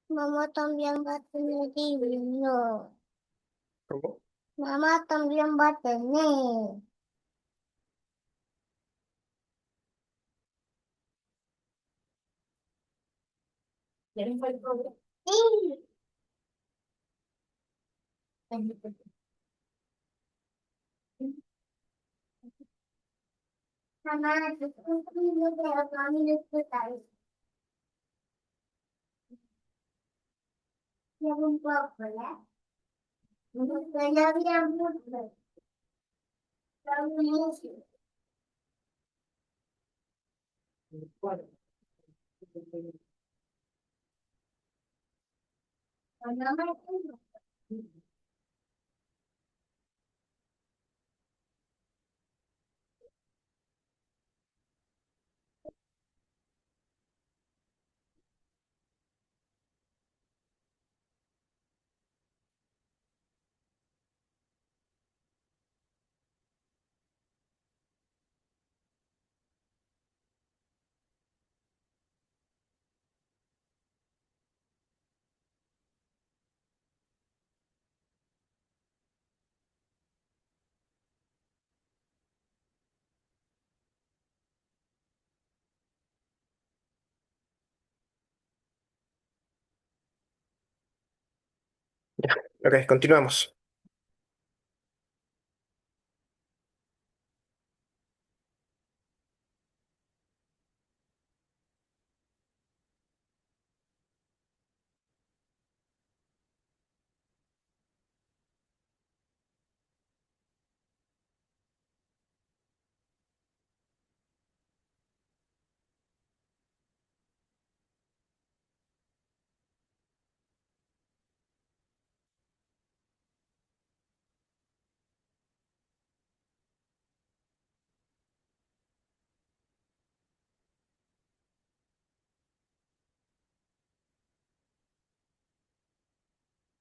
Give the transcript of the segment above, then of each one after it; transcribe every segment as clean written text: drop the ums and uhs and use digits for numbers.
Mamá también va a tener libro. ¿Cómo? Mamá también va a tener. ¿Quieren fue el problema? Sí. Mamá, ¿tú tienes un libro de los mami frutales? Quiero un poco, ¿verdad? No sé, ya había mucho. Está buenísimo. Mamá, Ya, ok, continuamos.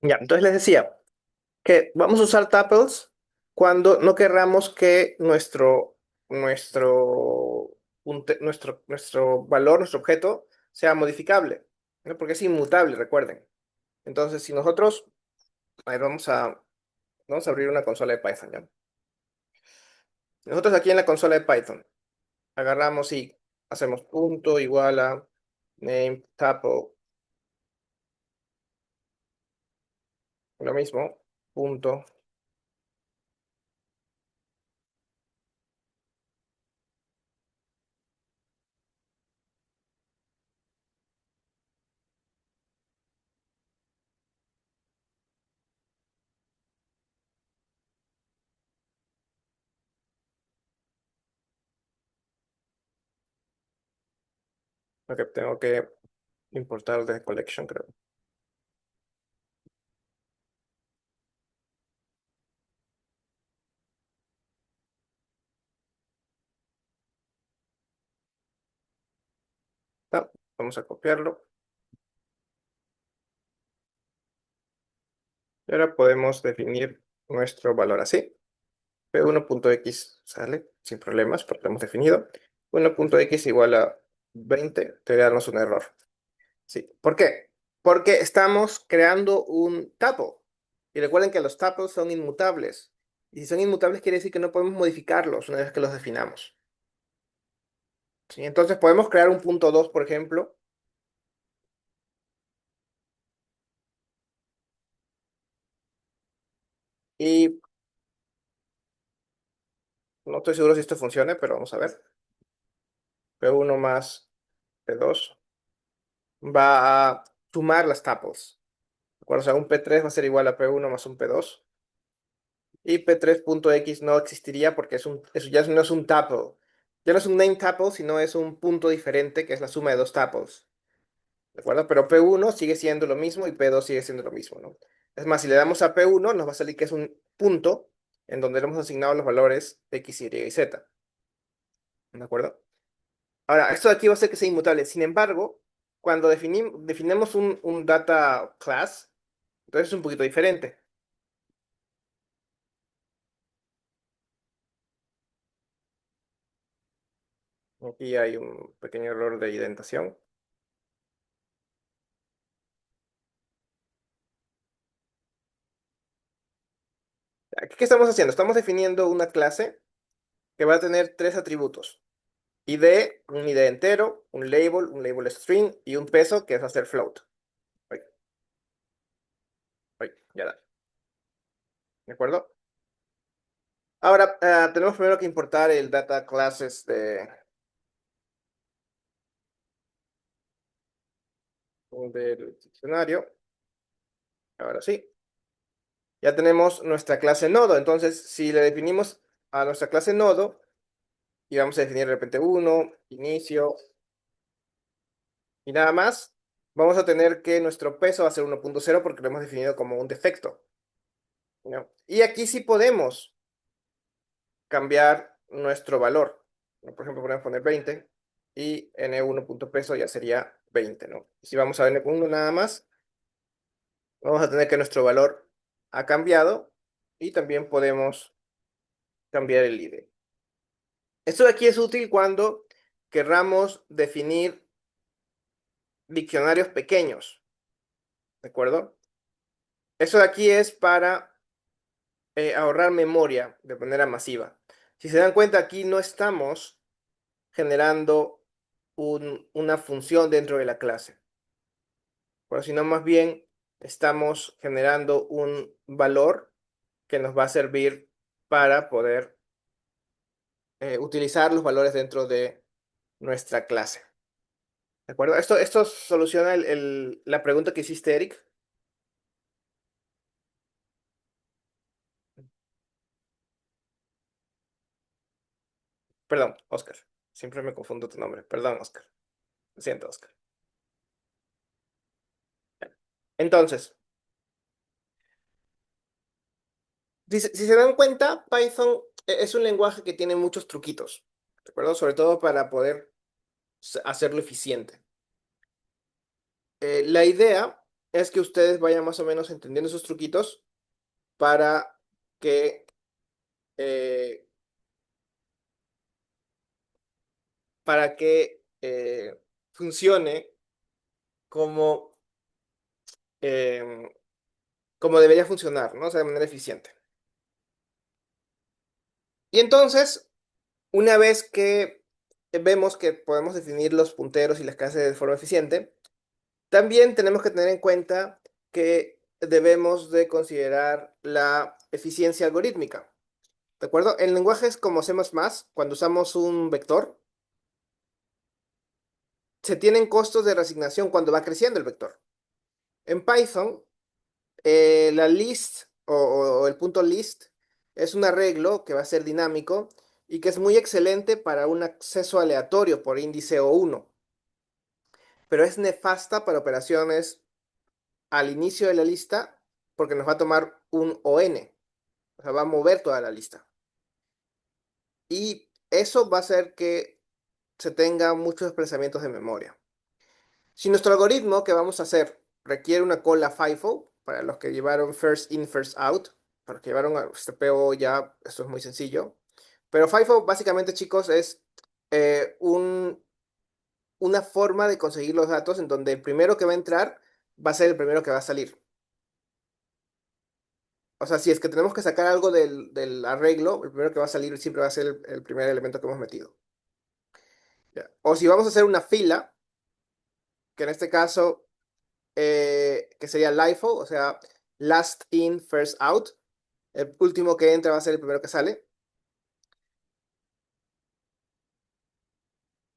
Ya, entonces les decía que vamos a usar tuples cuando no querramos que nuestro valor, nuestro objeto, sea modificable, ¿no? Porque es inmutable, recuerden. Entonces, si nosotros, a ver, vamos a abrir una consola de Python, ¿ya? Nosotros aquí en la consola de Python agarramos y hacemos punto igual a name tuple, lo mismo, punto. Lo que tengo que importar de collection, creo. Ah, vamos a copiarlo. Y ahora podemos definir nuestro valor así. P1.x sale sin problemas porque lo hemos definido. 1.x igual a 20 debería darnos un error. Sí. ¿Por qué? Porque estamos creando un tuple. Y recuerden que los tuples son inmutables. Y si son inmutables quiere decir que no podemos modificarlos una vez que los definamos. ¿Sí? Entonces podemos crear un punto 2, por ejemplo. Y no estoy seguro si esto funcione, pero vamos a ver. P1 más P2 va a sumar las tuples. ¿De acuerdo? O sea, un P3 va a ser igual a P1 más un P2. Y P3.x no existiría porque eso ya no es un tuple. Ya no es un name tuple, sino es un punto diferente que es la suma de dos tuples. ¿De acuerdo? Pero P1 sigue siendo lo mismo y P2 sigue siendo lo mismo, ¿no? Es más, si le damos a P1, nos va a salir que es un punto en donde le hemos asignado los valores X, Y y Z. ¿De acuerdo? Ahora, esto de aquí va a ser que sea inmutable. Sin embargo, cuando definimos un data class, entonces es un poquito diferente. Aquí hay un pequeño error de indentación. Aquí, ¿qué estamos haciendo? Estamos definiendo una clase que va a tener tres atributos. ID, un ID entero, un label string y un peso que va a ser float. Ay, ay, ya da. ¿De acuerdo? Ahora, tenemos primero que importar el data classes del diccionario. Ahora sí. Ya tenemos nuestra clase nodo. Entonces, si le definimos a nuestra clase nodo, y vamos a definir de repente uno, inicio y nada más, vamos a tener que nuestro peso va a ser 1.0 porque lo hemos definido como un defecto, ¿no? Y aquí sí podemos cambiar nuestro valor, ¿no? Por ejemplo, podemos poner 20 y n1.peso ya sería 20, ¿no? Si vamos a n1 nada más, vamos a tener que nuestro valor ha cambiado y también podemos cambiar el ID. Esto de aquí es útil cuando querramos definir diccionarios pequeños, ¿de acuerdo? Eso de aquí es para ahorrar memoria de manera masiva. Si se dan cuenta, aquí no estamos generando una función dentro de la clase, pero sino más bien estamos generando un valor que nos va a servir para poder utilizar los valores dentro de nuestra clase. ¿De acuerdo? Esto soluciona la pregunta que hiciste, Eric. Perdón, Oscar. Siempre me confundo tu nombre. Perdón, Oscar. Lo siento, Oscar. Entonces, si se dan cuenta, Python es un lenguaje que tiene muchos truquitos, ¿de acuerdo? Sobre todo para poder hacerlo eficiente. La idea es que ustedes vayan más o menos entendiendo esos truquitos para que, eh, funcione como, em, como debería funcionar, ¿no? O sea, de manera eficiente. Y entonces, una vez que vemos que podemos definir los punteros y las clases de forma eficiente, también tenemos que tener en cuenta que debemos de considerar la eficiencia algorítmica, ¿de acuerdo? En lenguajes como C++, cuando usamos un vector, se tienen costos de reasignación cuando va creciendo el vector. En Python, la list o el punto list es un arreglo que va a ser dinámico y que es muy excelente para un acceso aleatorio por índice O1, pero es nefasta para operaciones al inicio de la lista porque nos va a tomar un ON, o sea, va a mover toda la lista. Y eso va a hacer que se tenga muchos desplazamientos de memoria. Si nuestro algoritmo que vamos a hacer requiere una cola FIFO, para los que llevaron first in, first out, para los que llevaron a este PO ya, esto es muy sencillo. Pero FIFO básicamente, chicos, es una forma de conseguir los datos en donde el primero que va a entrar va a ser el primero que va a salir. O sea, si es que tenemos que sacar algo del arreglo, el primero que va a salir siempre va a ser el primer elemento que hemos metido. ¿Ya? O si vamos a hacer una fila, que en este caso, que sería LIFO, o sea, last in, first out. El último que entra va a ser el primero que sale.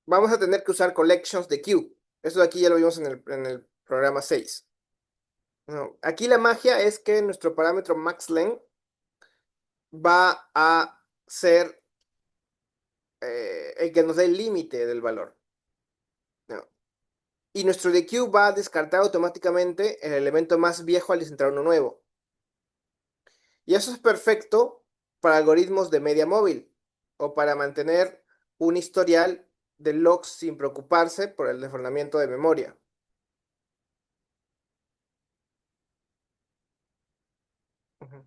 Vamos a tener que usar collections de queue. Esto de aquí ya lo vimos en el programa 6. No, aquí la magia es que nuestro parámetro maxlen va a ser el que nos dé el límite del valor, ¿no? Y nuestro dequeue va a descartar automáticamente el elemento más viejo al centrar uno nuevo. Y eso es perfecto para algoritmos de media móvil o para mantener un historial de logs sin preocuparse por el desbordamiento de memoria. Ujú.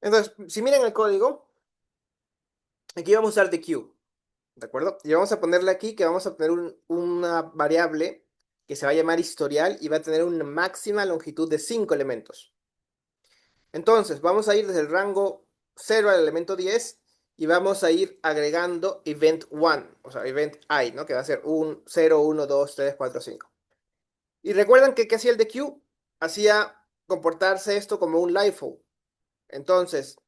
Entonces, si miran el código, Aquí vamos a usar the queue, ¿de acuerdo? Y vamos a ponerle aquí que vamos a tener una variable que se va a llamar historial y va a tener una máxima longitud de 5 elementos. Entonces, vamos a ir desde el rango 0 al elemento 10 y vamos a ir agregando event 1, o sea, event I, ¿no? Que va a ser un 0, 1, 2, 3, 4, 5. Y recuerdan que ¿qué hacía el de queue? Hacía comportarse esto como un LIFO. Entonces,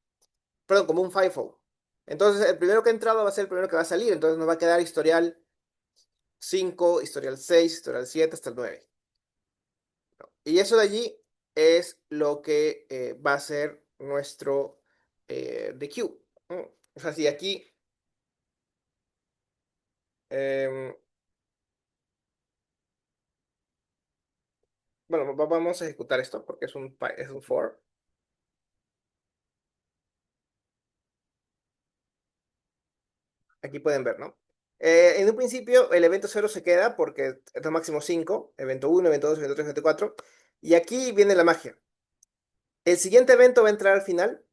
perdón, como un FIFO. Entonces, el primero que ha entrado va a ser el primero que va a salir. Entonces, nos va a quedar historial 5, historial 6, historial 7 hasta el 9. Y eso de allí es lo que va a ser nuestro de queue. O sea, si aquí, em, bueno, vamos a ejecutar esto porque es un for. Aquí pueden ver, ¿no? En un principio, el evento 0 se queda porque es lo máximo 5. Evento 1, evento 2, evento 3, evento 4. Y aquí viene la magia. El siguiente evento va a entrar al final,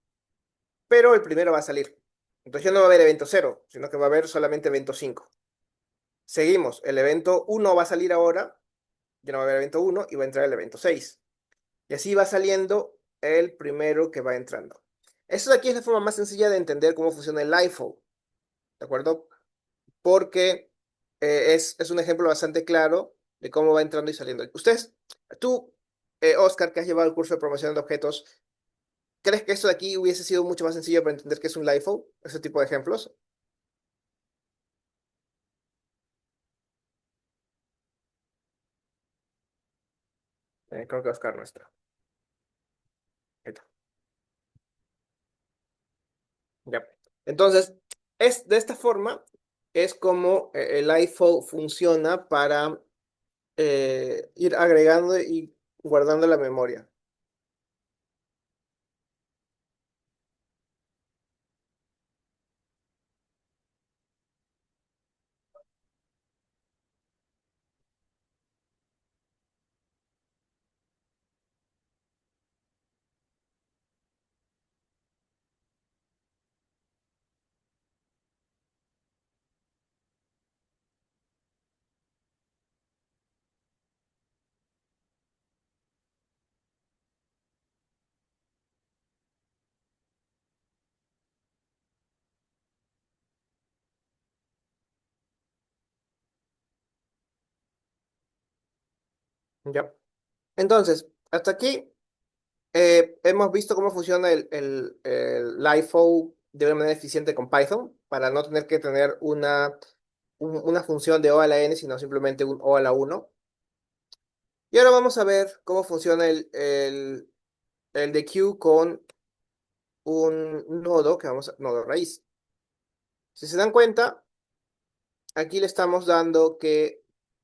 pero el primero va a salir. Entonces ya no va a haber evento 0, sino que va a haber solamente evento 5. Seguimos. El evento 1 va a salir ahora, ya no va a haber evento 1 y va a entrar el evento 6. Y así va saliendo el primero que va entrando. Esto de aquí es la forma más sencilla de entender cómo funciona el LIFO, ¿de acuerdo? Porque es un ejemplo bastante claro de cómo va entrando y saliendo. Tú, Oscar, que has llevado el curso de programación de objetos, ¿crees que esto de aquí hubiese sido mucho más sencillo para entender qué es un LIFO? Ese tipo de ejemplos. Creo que Oscar no está. Ahí está. Ya. Entonces, de esta forma es como el LIFO funciona para ir agregando y guardando la memoria. ¿Ya? Entonces, hasta aquí hemos visto cómo funciona el LIFO de una manera eficiente con Python para no tener que tener una función de O a la n, sino simplemente un O a la 1. Y ahora vamos a ver cómo funciona el de Q con un nodo nodo raíz. Si se dan cuenta, aquí le estamos dando que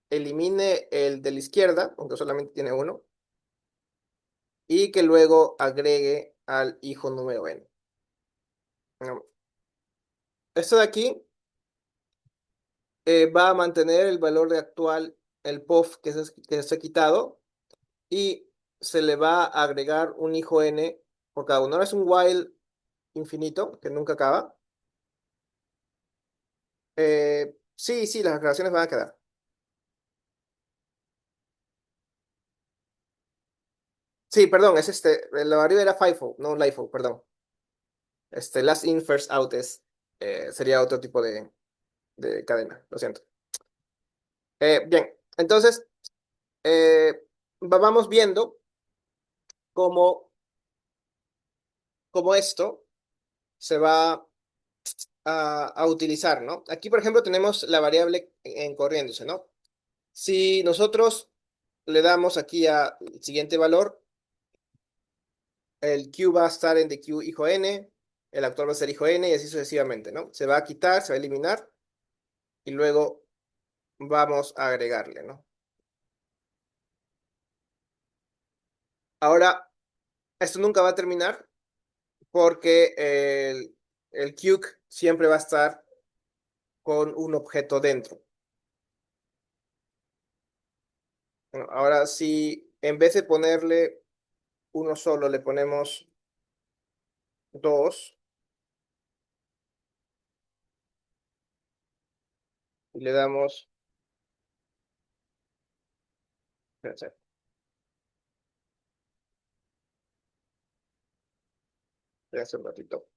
elimine el de la izquierda, aunque solamente tiene uno, y que luego agregue al hijo número n. No. Esto de aquí va a mantener el valor de actual, el POF que se ha quitado, y se le va a agregar un hijo n por cada uno. Ahora es un while infinito que nunca acaba. Sí, sí, las aclaraciones van a quedar. Sí, perdón, es la variable era FIFO, no LIFO, perdón. Last in, first out sería otro tipo de cadena, lo siento. Bien, entonces vamos viendo cómo, cómo esto se va a utilizar, ¿no? Aquí, por ejemplo, tenemos la variable en corriéndose, ¿no? Si nosotros le damos aquí al siguiente valor, el Q va a estar en the Q hijo n, el actual va a ser hijo n y así sucesivamente, ¿no? Se va a quitar, se va a eliminar y luego vamos a agregarle, ¿no? Ahora, esto nunca va a terminar porque el Q siempre va a estar con un objeto dentro. Bueno, ahora, si en vez de ponerle uno solo, le ponemos dos, y le damos, espérense, espérense un ratito.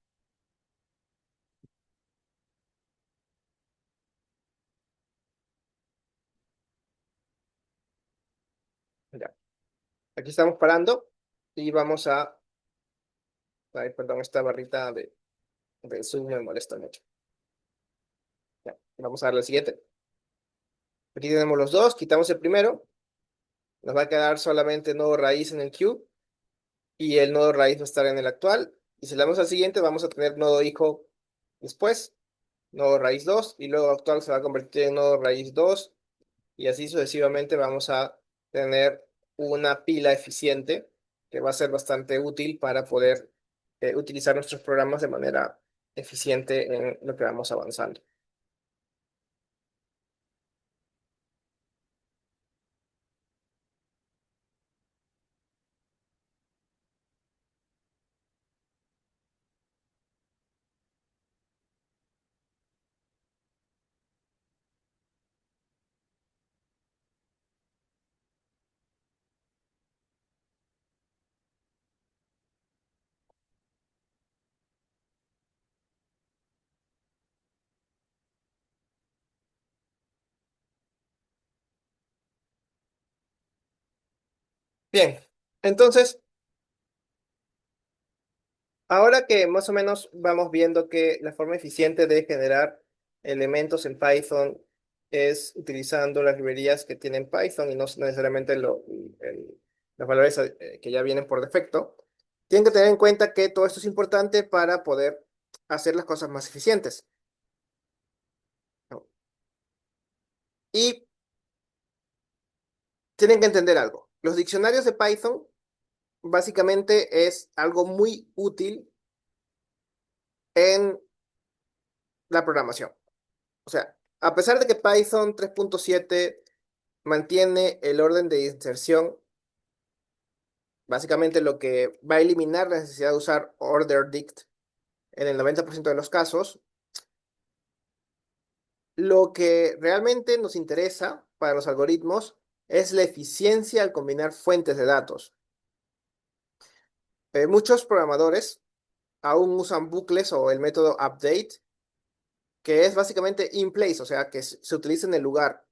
Ya. Aquí estamos parando y vamos a, ay, perdón, esta barrita de Zoom me molesta mucho. Ya. Vamos a darle al siguiente. Aquí tenemos los dos, quitamos el primero, nos va a quedar solamente nodo raíz en el queue y el nodo raíz va a estar en el actual. Y si le damos al siguiente, vamos a tener nodo hijo después, nodo raíz 2 y luego actual se va a convertir en nodo raíz 2 y así sucesivamente vamos a tener una pila eficiente que va a ser bastante útil para poder utilizar nuestros programas de manera eficiente en lo que vamos avanzando. Bien, entonces, ahora que más o menos vamos viendo que la forma eficiente de generar elementos en Python es utilizando las librerías que tienen Python y no necesariamente los valores que ya vienen por defecto, tienen que tener en cuenta que todo esto es importante para poder hacer las cosas más eficientes, ¿no? Y tienen que entender algo. Los diccionarios de Python básicamente es algo muy útil en la programación. O sea, a pesar de que Python 3.7 mantiene el orden de inserción, básicamente lo que va a eliminar la necesidad de usar order dict en el 90% de los casos, lo que realmente nos interesa para los algoritmos es la eficiencia al combinar fuentes de datos. Muchos programadores aún usan bucles o el método update, que es básicamente in place, o sea, que se utiliza en el lugar.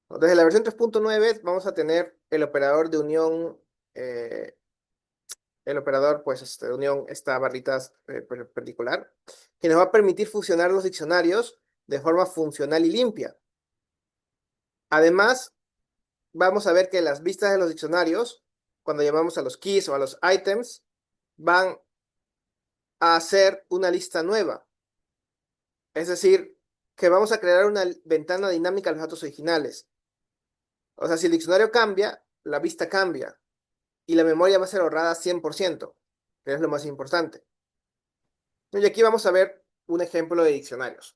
Desde la versión 3.9 vamos a tener el operador de unión, el operador pues, de unión, esta barrita perpendicular, que nos va a permitir fusionar los diccionarios de forma funcional y limpia. Además, vamos a ver que las vistas de los diccionarios, cuando llamamos a los keys o a los items, van a hacer una lista nueva. Es decir, que vamos a crear una ventana dinámica de los datos originales. O sea, si el diccionario cambia, la vista cambia y la memoria va a ser ahorrada 100%, que es lo más importante. Y aquí vamos a ver un ejemplo de diccionarios.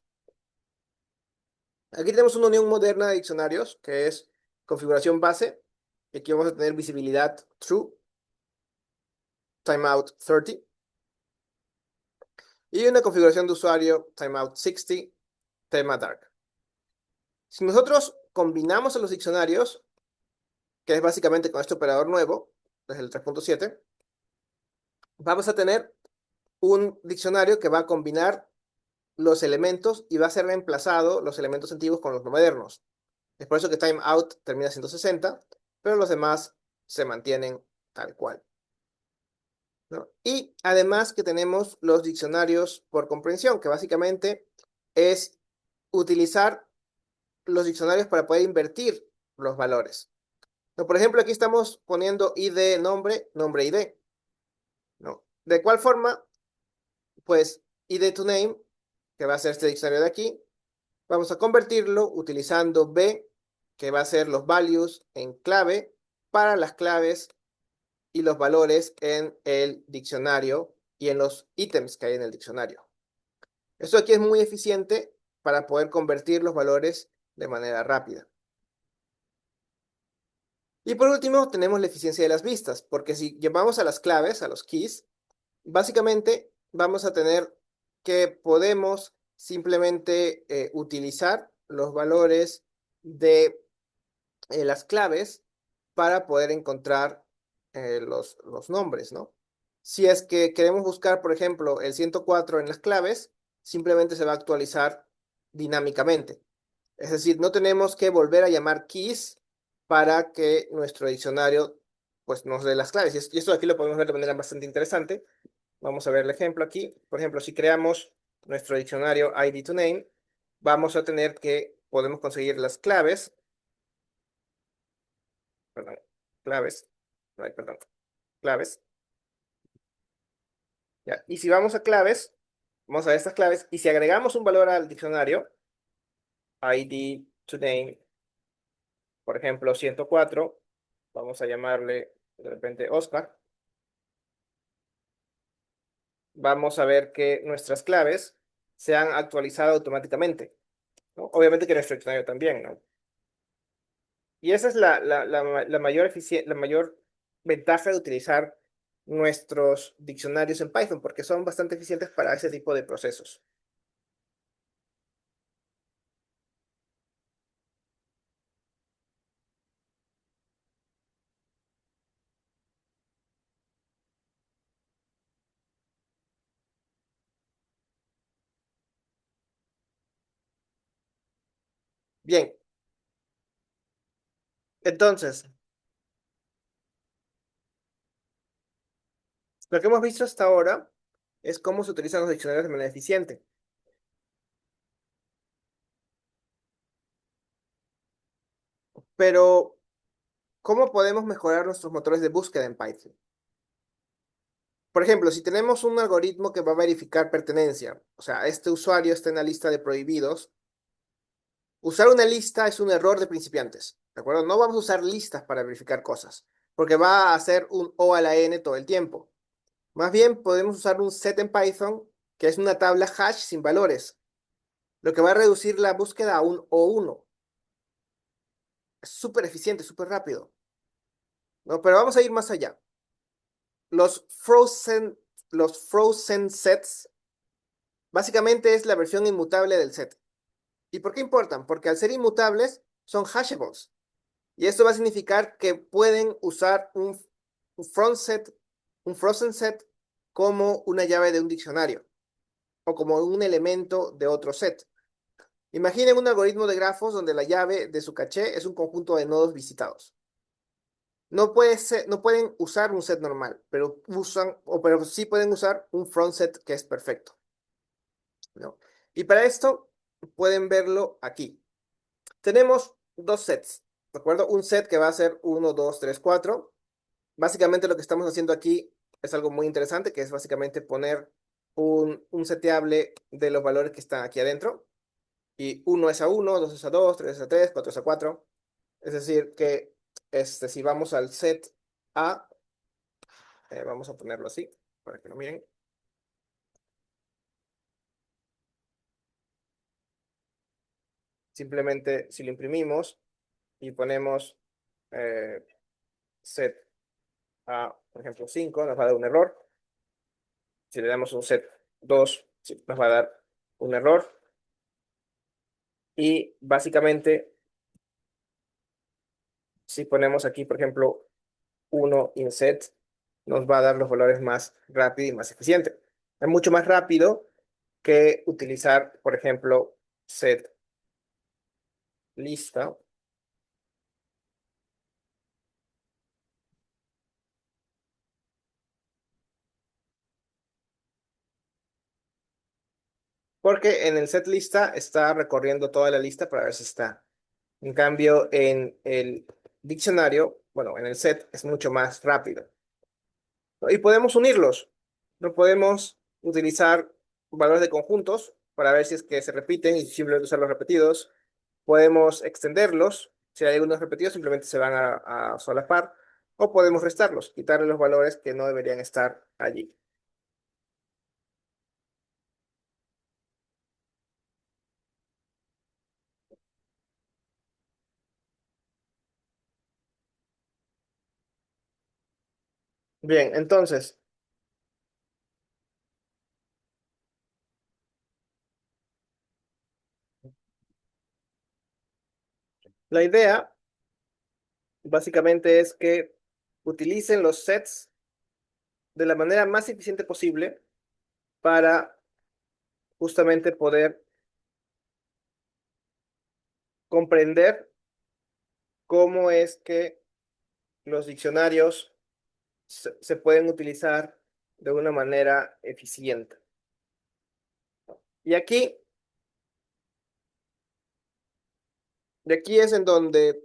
Aquí tenemos una unión moderna de diccionarios, que es configuración base. Aquí vamos a tener visibilidad true, timeout 30. Y una configuración de usuario, timeout 60, tema dark. Si nosotros combinamos a los diccionarios, que es básicamente con este operador nuevo, desde el 3.7, vamos a tener un diccionario que va a combinar los elementos y va a ser reemplazado los elementos antiguos con los modernos. Es por eso que timeout termina siendo 60, pero los demás se mantienen tal cual, ¿no? Y además que tenemos los diccionarios por comprensión, que básicamente es utilizar los diccionarios para poder invertir los valores. ¿No? Por ejemplo, aquí estamos poniendo id nombre, nombre id, ¿no? ¿De cuál forma? Pues id to name, que va a ser este diccionario de aquí, vamos a convertirlo utilizando b, que va a ser los values en clave para las claves y los valores en el diccionario y en los ítems que hay en el diccionario. Esto aquí es muy eficiente para poder convertir los valores de manera rápida. Y por último, tenemos la eficiencia de las vistas, porque si llevamos a las claves, a los keys, básicamente vamos a tener que podemos simplemente utilizar los valores de las claves para poder encontrar los nombres, ¿no? Si es que queremos buscar, por ejemplo, el 104 en las claves, simplemente se va a actualizar dinámicamente. Es decir, no tenemos que volver a llamar keys para que nuestro diccionario pues, nos dé las claves. Y esto aquí lo podemos ver de manera bastante interesante. Vamos a ver el ejemplo aquí. Por ejemplo, si creamos nuestro diccionario ID to name, vamos a tener que, podemos conseguir las claves, perdón, claves, ay, perdón, claves, ya. Y si vamos a claves, vamos a ver estas claves, y si agregamos un valor al diccionario, ID to name, por ejemplo, 104, vamos a llamarle de repente Oscar, vamos a ver que nuestras claves se han actualizado automáticamente, ¿no? Obviamente que nuestro diccionario también, ¿no? Y esa es la mayor la mayor ventaja de utilizar nuestros diccionarios en Python, porque son bastante eficientes para ese tipo de procesos. Bien, entonces, lo que hemos visto hasta ahora es cómo se utilizan los diccionarios de manera eficiente. Pero, ¿cómo podemos mejorar nuestros motores de búsqueda en Python? Por ejemplo, si tenemos un algoritmo que va a verificar pertenencia, o sea, este usuario está en la lista de prohibidos, usar una lista es un error de principiantes, ¿de acuerdo? No vamos a usar listas para verificar cosas, porque va a hacer un O a la N todo el tiempo. Más bien, podemos usar un set en Python, que es una tabla hash sin valores, lo que va a reducir la búsqueda a un O1. Es súper eficiente, súper rápido, ¿no? Pero vamos a ir más allá. Los frozen, los frozen sets básicamente es la versión inmutable del set. ¿Y por qué importan? Porque al ser inmutables son hashables. Y esto va a significar que pueden usar un front set, un frozen set como una llave de un diccionario o como un elemento de otro set. Imaginen un algoritmo de grafos donde la llave de su caché es un conjunto de nodos visitados. No pueden usar un set normal, pero sí pueden usar un front set que es perfecto, ¿no? Y para esto pueden verlo aquí. Tenemos dos sets, ¿de acuerdo? Un set que va a ser 1, 2, 3, 4. Básicamente lo que estamos haciendo aquí es algo muy interesante, que es básicamente poner un seteable de los valores que están aquí adentro. Y 1 es a 1, 2 es a 2, 3 es a 3, 4 es a 4. Es decir, que si vamos al set A, vamos a ponerlo así, para que lo miren. Simplemente si lo imprimimos y ponemos eh, set A, por ejemplo, 5, nos va a dar un error. Si le damos un set 2, sí, nos va a dar un error. Y básicamente, si ponemos aquí, por ejemplo, 1 inset, nos va a dar los valores más rápido y más eficiente. Es mucho más rápido que utilizar, por ejemplo, set lista, porque en el set lista está recorriendo toda la lista para ver si está. En cambio, en el diccionario, bueno, en el set es mucho más rápido, ¿no? Y podemos unirlos. No podemos utilizar valores de conjuntos para ver si es que se repiten y simplemente usar los repetidos. Podemos extenderlos. Si hay algunos repetidos, simplemente se van a solapar. O podemos restarlos, quitarle los valores que no deberían estar allí. Bien, entonces, La idea básicamente es que utilicen los sets de la manera más eficiente posible para justamente poder comprender cómo es que los diccionarios se pueden utilizar de una manera eficiente. Y aquí, de aquí es en donde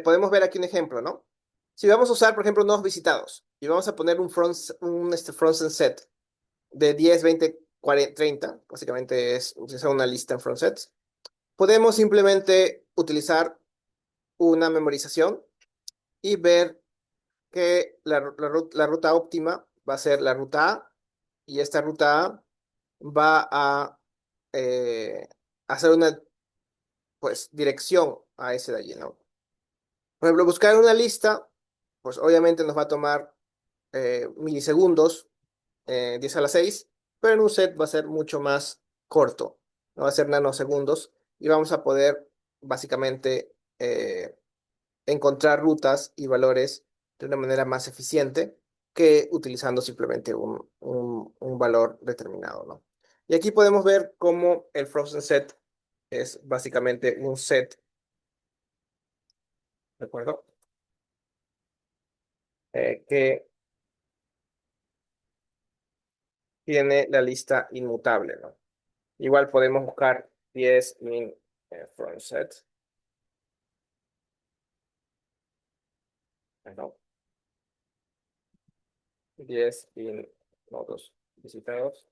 podemos ver aquí un ejemplo, ¿no? Si vamos a usar, por ejemplo, nuevos visitados y vamos a poner un frozen set de 10, 20, 40, 30, básicamente es utilizar una lista en front sets, podemos simplemente utilizar una memorización y ver que la ruta óptima va a ser la ruta A y esta ruta A va a eh, hacer una pues, dirección a ese de allí, ¿no? Por ejemplo, buscar una lista, pues obviamente nos va a tomar milisegundos, 10 a la 6, pero en un set va a ser mucho más corto, no va a ser nanosegundos y vamos a poder básicamente encontrar rutas y valores de una manera más eficiente que utilizando simplemente un valor determinado, ¿no? Y aquí podemos ver cómo el frozen set es básicamente un set, ¿de acuerdo? Que tiene la lista inmutable, ¿no? Igual podemos buscar 10 in front set, ¿no? 10 in nodos visitados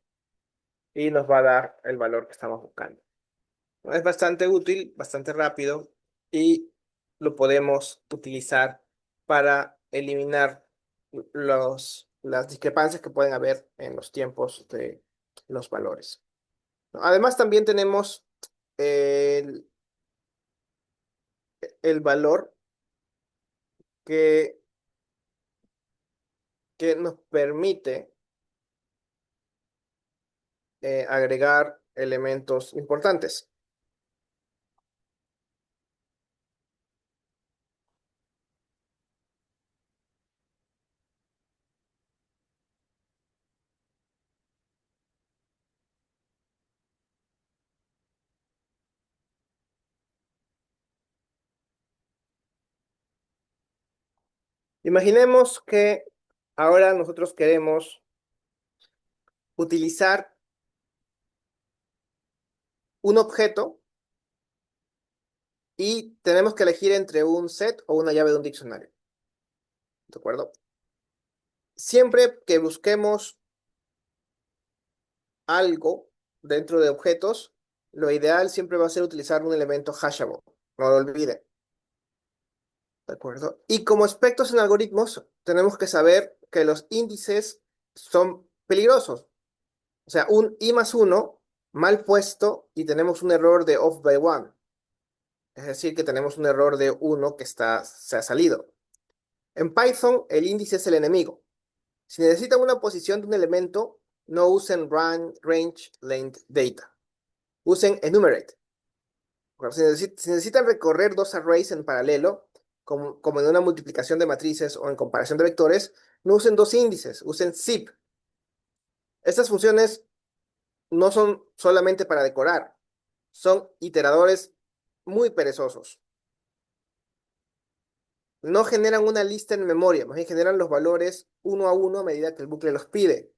y nos va a dar el valor que estamos buscando. Es bastante útil, bastante rápido y lo podemos utilizar para eliminar las discrepancias que pueden haber en los tiempos de los valores. Además, también tenemos el, el valor que, que nos permite agregar elementos importantes. Imaginemos que ahora nosotros queremos utilizar un objeto y tenemos que elegir entre un set o una llave de un diccionario. ¿De acuerdo? Siempre que busquemos algo dentro de objetos, lo ideal siempre va a ser utilizar un elemento hashable. No lo olviden. ¿De acuerdo? Y como expertos en algoritmos, tenemos que saber que los índices son peligrosos. O sea, un i más 1 mal puesto y tenemos un error de off by one. Es decir, que tenemos un error de 1 que se ha salido. En Python, el índice es el enemigo. Si necesitan una posición de un elemento, no usen range length data. Usen enumerate. Bueno, si necesitan recorrer dos arrays en paralelo, como en una multiplicación de matrices o en comparación de vectores, no usen dos índices, usen zip. Estas funciones no son solamente para decorar, son iteradores muy perezosos. No generan una lista en memoria, más bien generan los valores uno a uno a medida que el bucle los pide.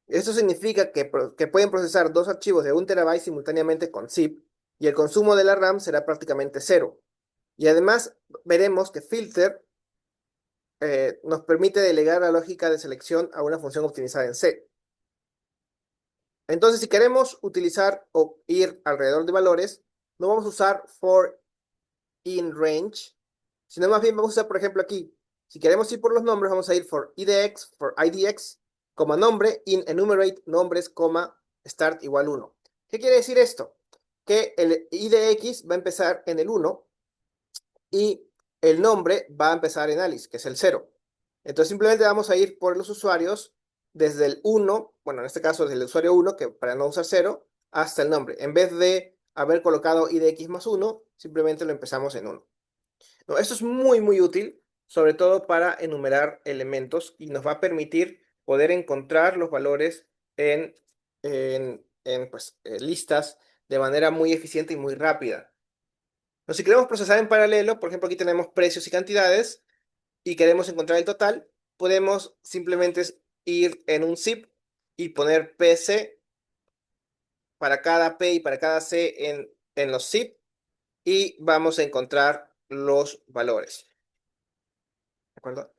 Esto significa que pueden procesar dos archivos de 1 TB simultáneamente con zip y el consumo de la RAM será prácticamente cero. Y además veremos que filter nos permite delegar la lógica de selección a una función optimizada en C. Entonces, si queremos utilizar o ir alrededor de valores, no vamos a usar for in range, sino más bien vamos a usar, por ejemplo, aquí, si queremos ir por los nombres, vamos a ir for idx, como nombre, in enumerate nombres, start igual 1. ¿Qué quiere decir esto? Que el idx va a empezar en el 1 y el nombre va a empezar en Alice, que es el 0. Entonces simplemente vamos a ir por los usuarios desde el 1, bueno, en este caso desde el usuario 1, que para no usar 0, hasta el nombre. En vez de haber colocado idx más 1, simplemente lo empezamos en 1. No, esto es muy, muy útil, sobre todo para enumerar elementos y nos va a permitir poder encontrar los valores en listas de manera muy eficiente y muy rápida. Si queremos procesar en paralelo, por ejemplo, aquí tenemos precios y cantidades y queremos encontrar el total, podemos simplemente ir en un zip y poner PC para cada P y para cada C en los zip y vamos a encontrar los valores. ¿De acuerdo?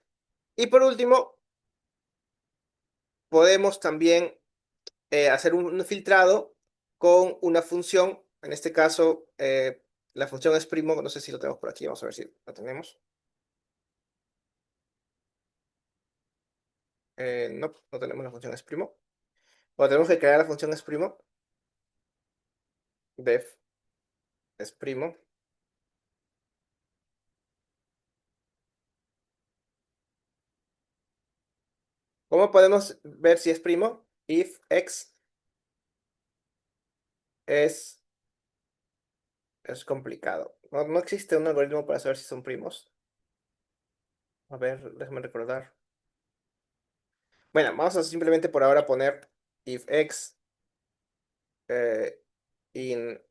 Y por último, podemos también hacer un filtrado con una función. En este caso, la función es primo. No sé si lo tenemos por aquí. Vamos a ver si lo tenemos. No, no tenemos la función es primo. O tenemos que crear la función es primo. Def es primo. ¿Cómo podemos ver si es primo? If x es, es complicado. No, no existe un algoritmo para saber si son primos. A ver, déjame recordar. Bueno, vamos a simplemente por ahora poner if x eh, in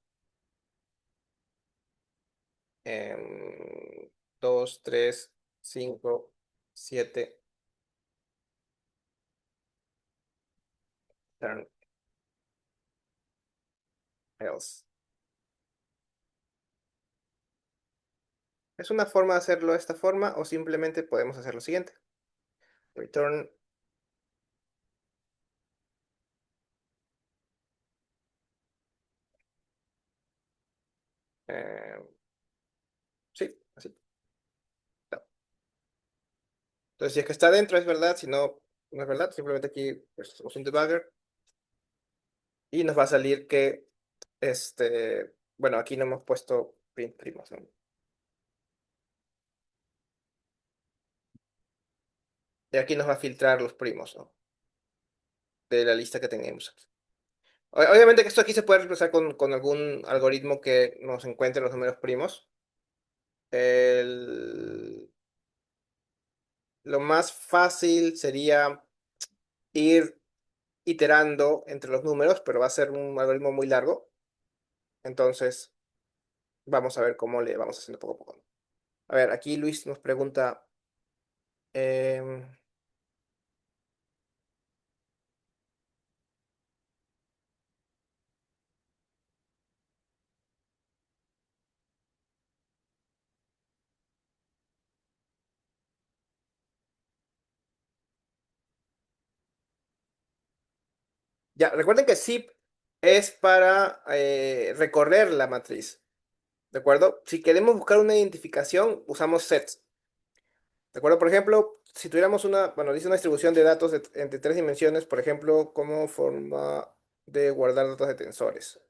2, 3, 5, 7, turn else. Es una forma de hacerlo de esta forma o simplemente podemos hacer lo siguiente. Return eh, sí, así. No. Entonces, si es que está dentro, es verdad. Si no, no es verdad. Simplemente aquí pues, hacemos un debugger y nos va a salir que, bueno, aquí no hemos puesto print primos, ¿no? Y aquí nos va a filtrar los primos, ¿no? De la lista que tenemos aquí. Obviamente que esto aquí se puede reemplazar con algún algoritmo que nos encuentre los números primos. El- lo más fácil sería ir iterando entre los números, pero va a ser un algoritmo muy largo. Entonces, vamos a ver cómo le vamos haciendo poco a poco. A ver, aquí Luis nos pregunta, em, ya, recuerden que zip es para recorrer la matriz, ¿de acuerdo? Si queremos buscar una identificación, usamos sets. ¿De acuerdo? Por ejemplo, si tuviéramos bueno, dice una distribución de datos entre 3 dimensiones, por ejemplo, como forma de guardar datos de tensores.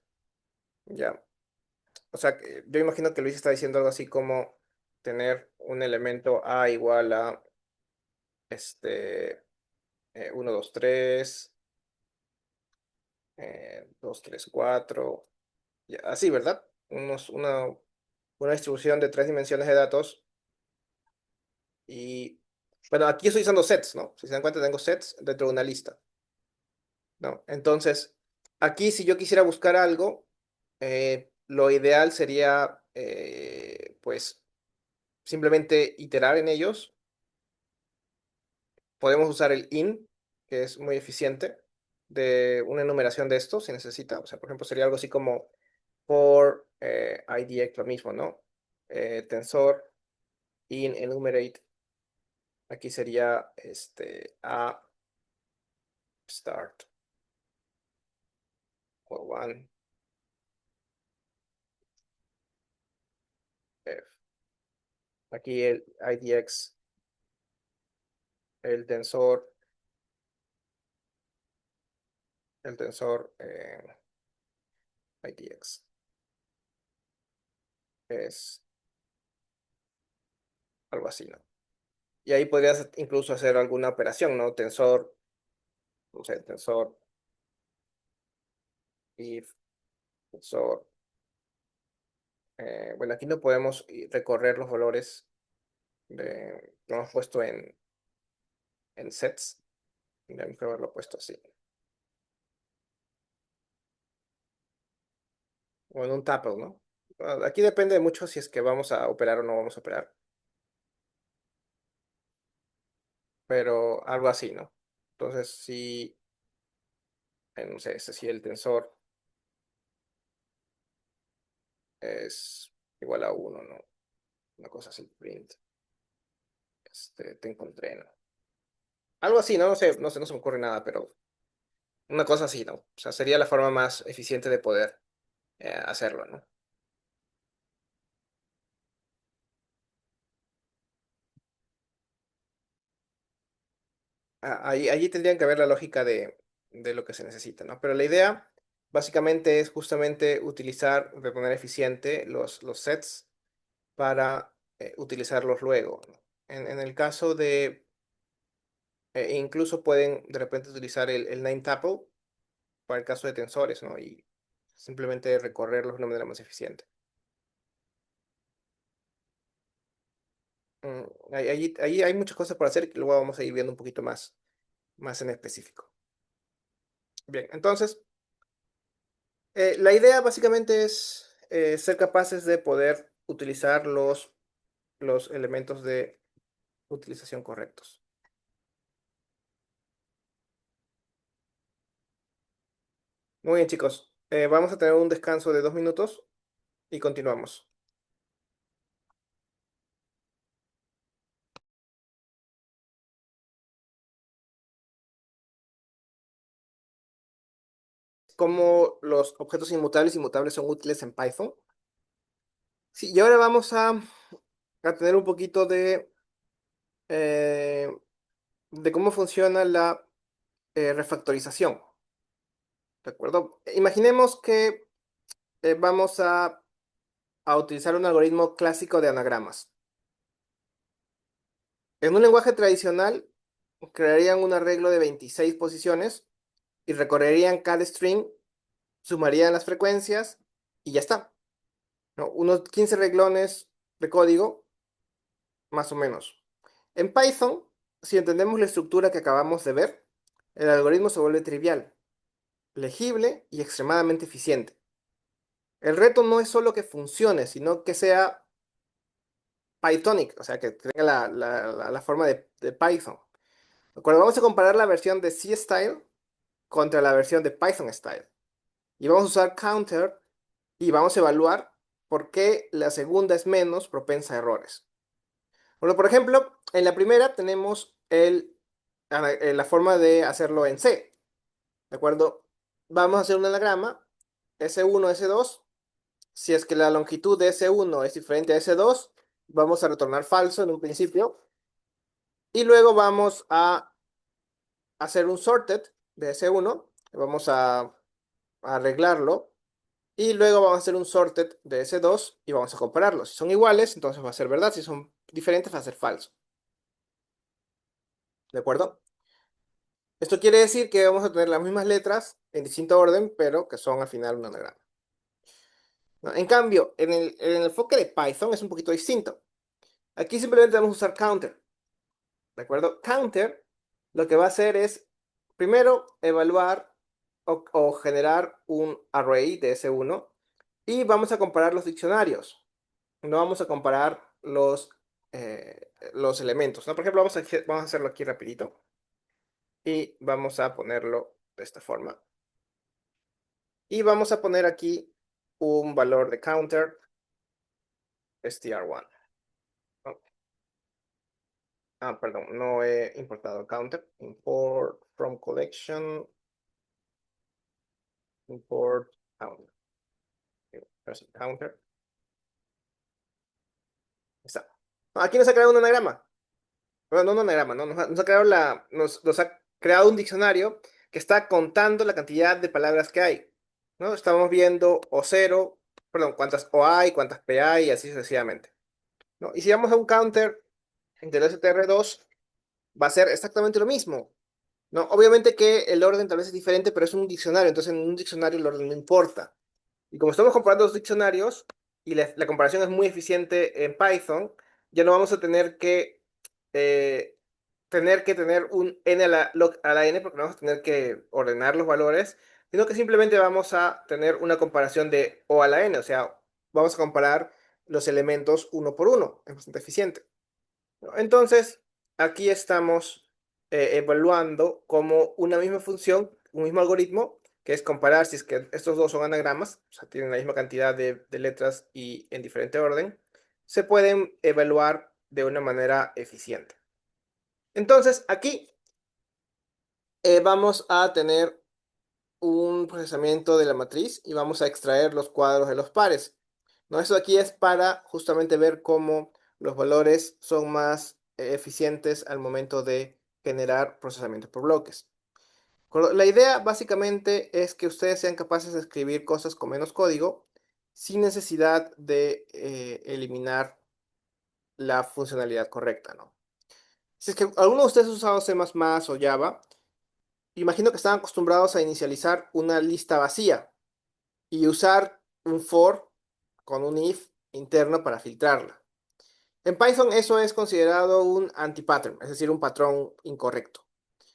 Ya. O sea, yo imagino que Luis está diciendo algo así como tener un elemento A igual a 1, 2, 3, 2, 3, 4, ya, así, ¿verdad? Una distribución de 3 dimensiones de datos y, bueno, aquí estoy usando sets, ¿no? Si se dan cuenta, tengo sets dentro de una lista. ¿No? Entonces, aquí si yo quisiera buscar algo, lo ideal sería, pues, simplemente iterar en ellos. Podemos usar el in, que es muy eficiente, de una enumeración de esto, si necesita. O sea, por ejemplo, sería algo así como for IDX, lo mismo, ¿no? Tensor in enumerate. Aquí sería a start for one f. Aquí el IDX, el tensor IDX es algo así, ¿no? Y ahí podrías incluso hacer alguna operación, ¿no? Tensor, no sé, tensor if, tensor Bueno, aquí no podemos recorrer los valores lo hemos puesto en sets. Tenemos que haberlo puesto así. O en un tuple, ¿no? Bueno, aquí depende mucho si es que vamos a operar o no vamos a operar. Pero algo así, ¿no? Entonces, si, no sé, si el tensor es igual a 1, ¿no? Una cosa así, print. Te encontré, ¿no? Algo así, ¿no? No sé, no se me ocurre nada, pero una cosa así, ¿no? O sea, sería la forma más eficiente de poder hacerlo, ¿no? Allí tendrían que haber la lógica de lo que se necesita, ¿no? Pero la idea básicamente es justamente utilizar de manera eficiente los sets para utilizarlos luego, ¿no? En el caso de, incluso pueden de repente utilizar el name tuple para el caso de tensores, ¿no? Y simplemente recorrerlos de una manera más eficiente. Allí hay muchas cosas por hacer que luego vamos a ir viendo un poquito más en específico. Bien, entonces, la idea básicamente es ser capaces de poder utilizar los elementos de utilización correctos. Muy bien, chicos. Vamos a tener un descanso de 2 minutos y continuamos. Cómo los objetos inmutables y mutables son útiles en Python. Sí, y ahora vamos a tener un poquito eh, de cómo funciona la refactorización. ¿De acuerdo? Imaginemos que vamos a utilizar un algoritmo clásico de anagramas. En un lenguaje tradicional, crearían un arreglo de 26 posiciones y recorrerían cada string, sumarían las frecuencias y ya está, ¿no? Unos 15 reglones de código, más o menos. En Python, si entendemos la estructura que acabamos de ver, el algoritmo se vuelve trivial, legible y extremadamente eficiente. El reto no es solo que funcione, sino que sea Pythonic, o sea, que tenga la forma de Python. ¿De acuerdo? Vamos a comparar la versión de C-Style contra la versión de Python Style. Y vamos a usar counter y vamos a evaluar por qué la segunda es menos propensa a errores. Bueno, por ejemplo, en la primera tenemos la forma de hacerlo en C. ¿De acuerdo? Vamos a hacer un anagrama S1, S2. Si es que la longitud de S1 es diferente a S2, vamos a retornar falso en un principio. Y luego vamos a hacer un sorted de S1. Vamos a arreglarlo. Y luego vamos a hacer un sorted de S2 y vamos a compararlos. Si son iguales, entonces va a ser verdad. Si son diferentes, va a ser falso. ¿De acuerdo? Esto quiere decir que vamos a tener las mismas letras en distinto orden, pero que son al final un anagrama, ¿no? En cambio, en el enfoque de Python es un poquito distinto. Aquí simplemente vamos a usar counter. ¿De acuerdo? Counter lo que va a hacer es, primero, evaluar o generar un array de S1 y vamos a comparar los diccionarios. No vamos a comparar los elementos, ¿no? Por ejemplo, vamos a hacerlo aquí rapidito y vamos a ponerlo de esta forma. Y vamos a poner aquí un valor de counter str1. Oh, perdón, no he importado counter. Import from collection, import counter. Counter. Está. Aquí nos ha creado un anagrama. Bueno, no un anagrama, ¿no? Nos ha creado nos ha creado un diccionario que está contando la cantidad de palabras que hay, ¿no? Estamos viendo O0, perdón, cuántas O hay, cuántas P hay, y así sucesivamente, ¿no? Y si vamos a un counter del str2, va a ser exactamente lo mismo, ¿no? Obviamente que el orden tal vez es diferente, pero es un diccionario, entonces en un diccionario el orden no importa. Y como estamos comparando los diccionarios, y la comparación es muy eficiente en Python, ya no vamos a eh, tener que tener un n a la n porque no vamos a tener que ordenar los valores, sino que simplemente vamos a tener una comparación de O a la n, o sea, vamos a comparar los elementos uno por uno, es bastante eficiente, ¿no? Entonces, aquí estamos evaluando como una misma función, un mismo algoritmo, que es comparar si es que estos dos son anagramas, o sea, tienen la misma cantidad de letras y en diferente orden, se pueden evaluar de una manera eficiente. Entonces, aquí vamos a tener un procesamiento de la matriz y vamos a extraer los cuadros de los pares, ¿no? Esto aquí es para justamente ver cómo los valores son más eficientes al momento de generar procesamiento por bloques. La idea básicamente es que ustedes sean capaces de escribir cosas con menos código sin necesidad de eliminar la funcionalidad correcta, ¿no? Si es que alguno de ustedes ha usado C++ o Java, imagino que están acostumbrados a inicializar una lista vacía y usar un for con un if interno para filtrarla. En Python eso es considerado un anti-pattern, es decir, un patrón incorrecto,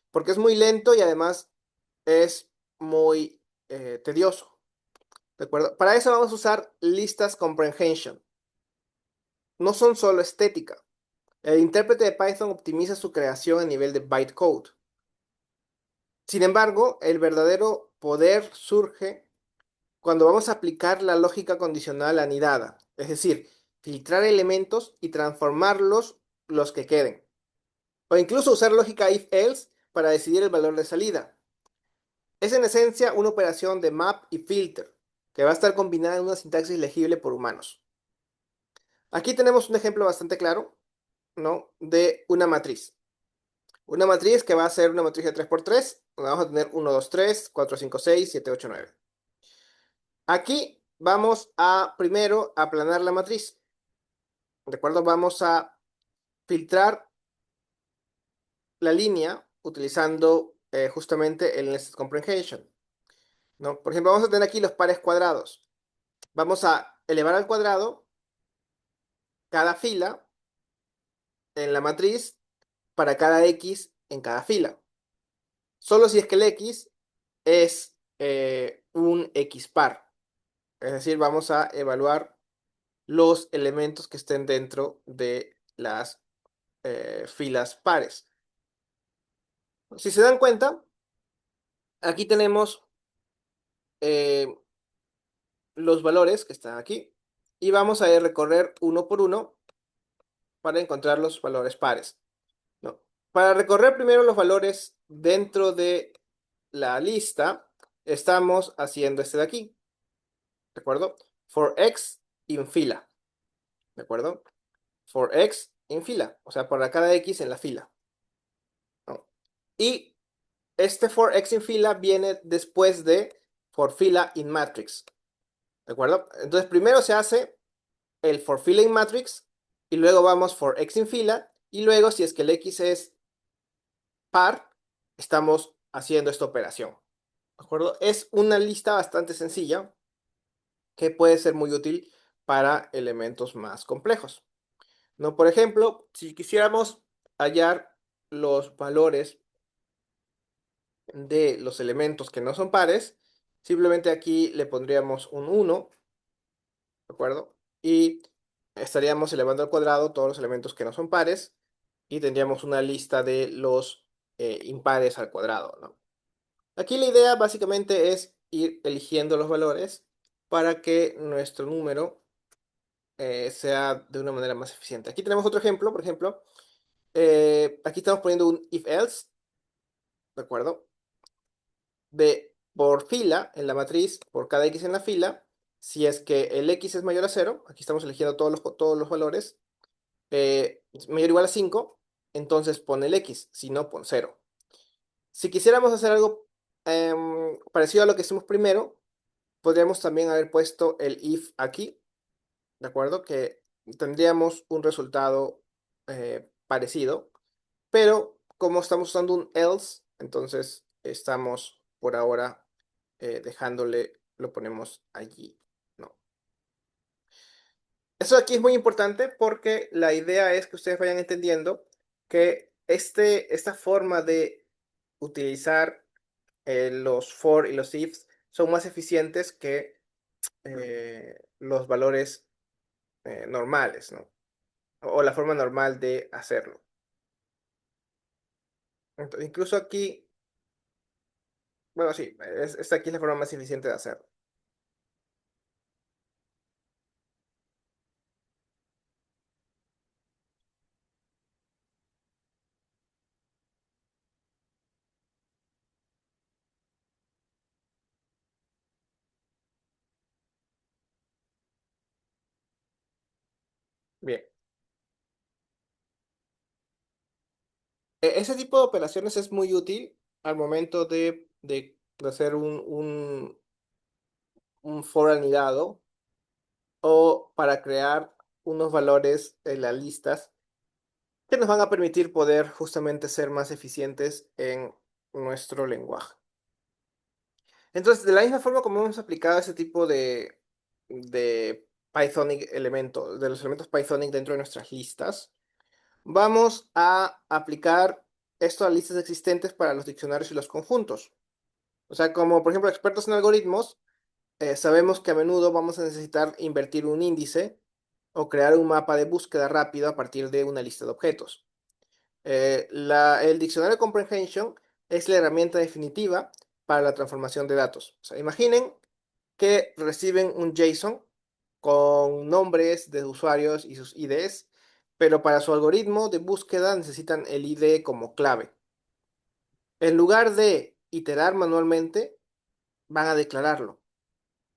porque es muy lento y además es muy tedioso. ¿De acuerdo? Para eso vamos a usar listas comprehension. No son solo estética. El intérprete de Python optimiza su creación a nivel de bytecode. Sin embargo, el verdadero poder surge cuando vamos a aplicar la lógica condicional anidada, es decir, filtrar elementos y transformarlos los que queden. O incluso usar lógica if-else para decidir el valor de salida. Es en esencia una operación de map y filter, que va a estar combinada en una sintaxis legible por humanos. Aquí tenemos un ejemplo bastante claro, ¿no? De una matriz. Una matriz que va a ser una matriz de 3x3, donde vamos a tener 1, 2, 3, 4, 5, 6, 7, 8, 9. Aquí vamos a primero aplanar la matriz. ¿De acuerdo? Vamos a filtrar la línea utilizando justamente el Nested Comprehension, ¿no? Por ejemplo, vamos a tener aquí los pares cuadrados. Vamos a elevar al cuadrado cada fila en la matriz para cada X en cada fila. Solo si es que el X es un X par. Es decir, vamos a evaluar los elementos que estén dentro de las filas pares. Si se dan cuenta, aquí tenemos eh, los valores que están aquí y vamos a recorrer uno por uno para encontrar los valores pares, ¿no? Para recorrer primero los valores dentro de la lista, estamos haciendo este de aquí, ¿de acuerdo? For x in fila, ¿de acuerdo? For x en fila, o sea, para cada x en la fila, ¿no? Y este for x in fila viene después de for fila in matrix, ¿de acuerdo? Entonces primero se hace el for fila in matrix y luego vamos for x in fila y luego si es que el x es par, estamos haciendo esta operación, ¿de acuerdo? Es una lista bastante sencilla que puede ser muy útil para elementos más complejos, ¿no? Por ejemplo, si quisiéramos hallar los valores de los elementos que no son pares, simplemente aquí le pondríamos un 1, ¿de acuerdo? Y estaríamos elevando al cuadrado todos los elementos que no son pares y tendríamos una lista de los impares al cuadrado, ¿no? Aquí la idea básicamente es ir eligiendo los valores para que nuestro número sea de una manera más eficiente. Aquí tenemos otro ejemplo, por ejemplo, aquí estamos poniendo un if-else, ¿de acuerdo? De por fila en la matriz, por cada x en la fila, si es que el x es mayor a 0, aquí estamos eligiendo todos los valores, mayor o igual a 5, entonces pon el x, si no, pon 0. Si quisiéramos hacer algo parecido a lo que hicimos primero, podríamos también haber puesto el if aquí, ¿de acuerdo? Que tendríamos un resultado parecido, pero como estamos usando un else, entonces estamos por ahora dejándole, lo ponemos allí, ¿no? Eso aquí es muy importante porque la idea es que ustedes vayan entendiendo que esta forma de utilizar los for y los ifs son más eficientes que los valores normales, ¿no? O la forma normal de hacerlo. Incluso aquí, bueno, sí, esta aquí es la forma más eficiente de hacerlo. Bien. Ese tipo de operaciones es muy útil al momento de hacer un for anidado o para crear unos valores en las listas que nos van a permitir poder justamente ser más eficientes en nuestro lenguaje. Entonces, de la misma forma como hemos aplicado ese tipo de Pythonic elementos, de los elementos Pythonic dentro de nuestras listas, vamos a aplicar esto a listas existentes para los diccionarios y los conjuntos. O sea, como por ejemplo expertos en algoritmos, sabemos que a menudo vamos a necesitar invertir un índice o crear un mapa de búsqueda rápido a partir de una lista de objetos. El diccionario comprehension es la herramienta definitiva para la transformación de datos. O sea, imaginen que reciben un JSON con nombres de usuarios y sus IDs, pero para su algoritmo de búsqueda necesitan el ID como clave. En lugar de iterar manualmente, van a declararlo.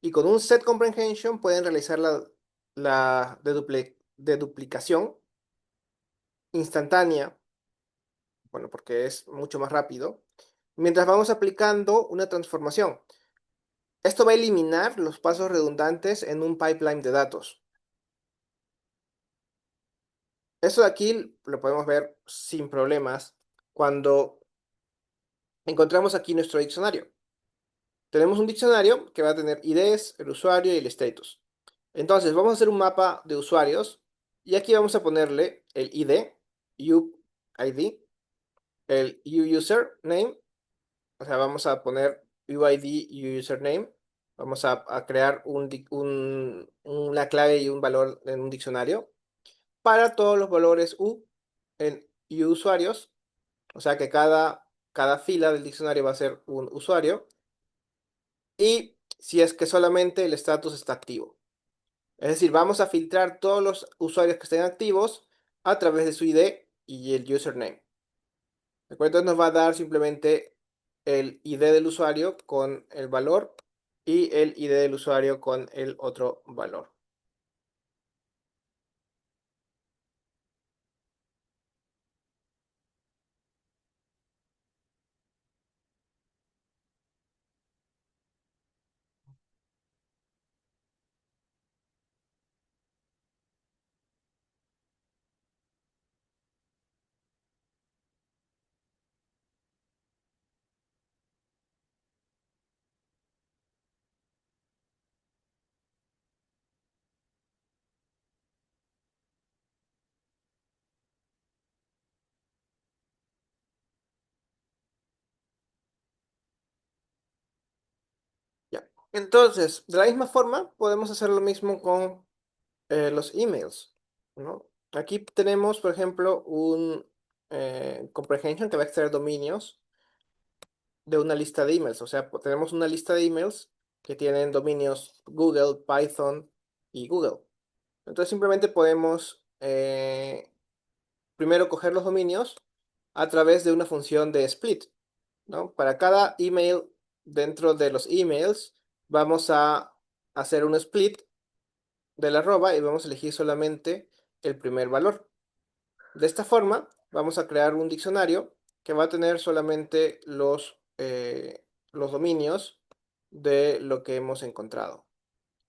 Y con un set comprehension pueden realizar la deduplicación instantánea, bueno, porque es mucho más rápido, mientras vamos aplicando una transformación. Esto va a eliminar los pasos redundantes en un pipeline de datos. Esto de aquí lo podemos ver sin problemas cuando encontramos aquí nuestro diccionario. Tenemos un diccionario que va a tener IDs, el usuario y el status. Entonces, vamos a hacer un mapa de usuarios y aquí vamos a ponerle el ID, UID, el UUsername, o sea, vamos a poner UID y username. Vamos a crear una clave y un valor en un diccionario para todos los valores U en usuarios. O sea que cada fila del diccionario va a ser un usuario. Y si es que solamente el status está activo. Es decir, vamos a filtrar todos los usuarios que estén activos a través de su ID y el username. ¿De acuerdo? Entonces nos va a dar simplemente el ID del usuario con el valor y el ID del usuario con el otro valor. Ya. Entonces, de la misma forma, podemos hacer lo mismo con los emails, ¿no? Aquí tenemos, por ejemplo, un comprehension que va a extraer dominios de una lista de emails. O sea, tenemos una lista de emails que tienen dominios Google, Python y Google. Entonces simplemente podemos primero coger los dominios a través de una función de split, ¿no? Para cada email dentro de los emails vamos a hacer un split de la arroba y vamos a elegir solamente el primer valor. De esta forma vamos a crear un diccionario que va a tener solamente los dominios de lo que hemos encontrado.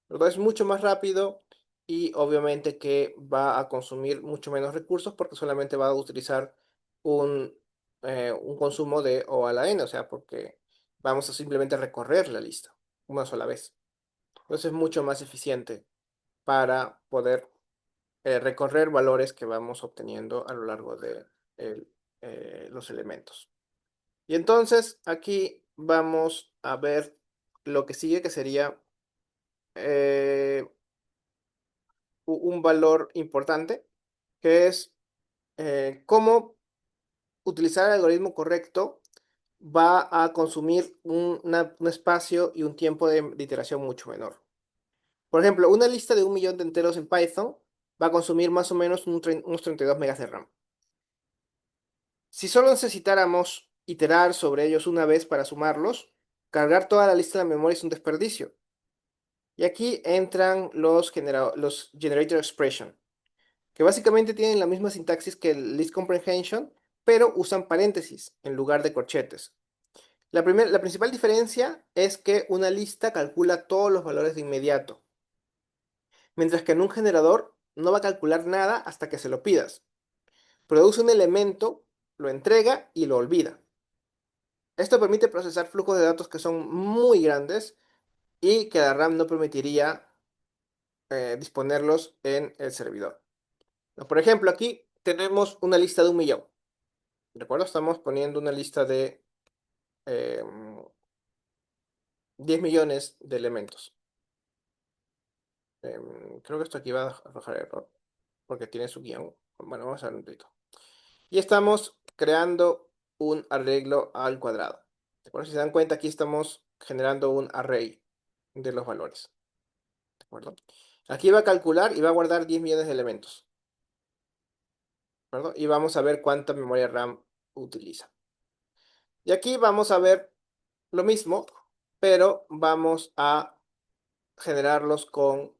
Lo es mucho más rápido y obviamente que va a consumir mucho menos recursos porque solamente va a utilizar un, un consumo de O a la N, o sea, porque vamos a simplemente recorrer la lista una sola vez. Entonces es mucho más eficiente para poder recorrer valores que vamos obteniendo a lo largo de los elementos. Y entonces aquí vamos a ver lo que sigue, que sería un valor importante, que es cómo utilizar el algoritmo correcto va a consumir un espacio y un tiempo de iteración mucho menor. Por ejemplo, una lista de 1 millón de enteros en Python va a consumir más o menos unos 32 megas de RAM. Si solo necesitáramos iterar sobre ellos una vez para sumarlos, cargar toda la lista en la memoria es un desperdicio. Y aquí entran los generator expression, que básicamente tienen la misma sintaxis que el list comprehension, pero usan paréntesis en lugar de corchetes. La principal diferencia es que una lista calcula todos los valores de inmediato, mientras que en un generador no va a calcular nada hasta que se lo pidas. Produce un elemento, lo entrega y lo olvida. Esto permite procesar flujos de datos que son muy grandes y que la RAM no permitiría disponerlos en el servidor. Por ejemplo, aquí tenemos una lista de 1 millón. ¿De acuerdo? Estamos poniendo una lista de 10 millones de elementos. Creo que esto aquí va a arrojar error, porque tiene su guión. Bueno, vamos a ver un poquito. Y estamos creando un arreglo al cuadrado. ¿De acuerdo? Si se dan cuenta, aquí estamos generando un array de los valores. ¿De acuerdo? Aquí va a calcular y va a guardar 10 millones de elementos. ¿De acuerdo? Y vamos a ver cuánta memoria RAM utiliza. Y aquí vamos a ver lo mismo, pero vamos a generarlos con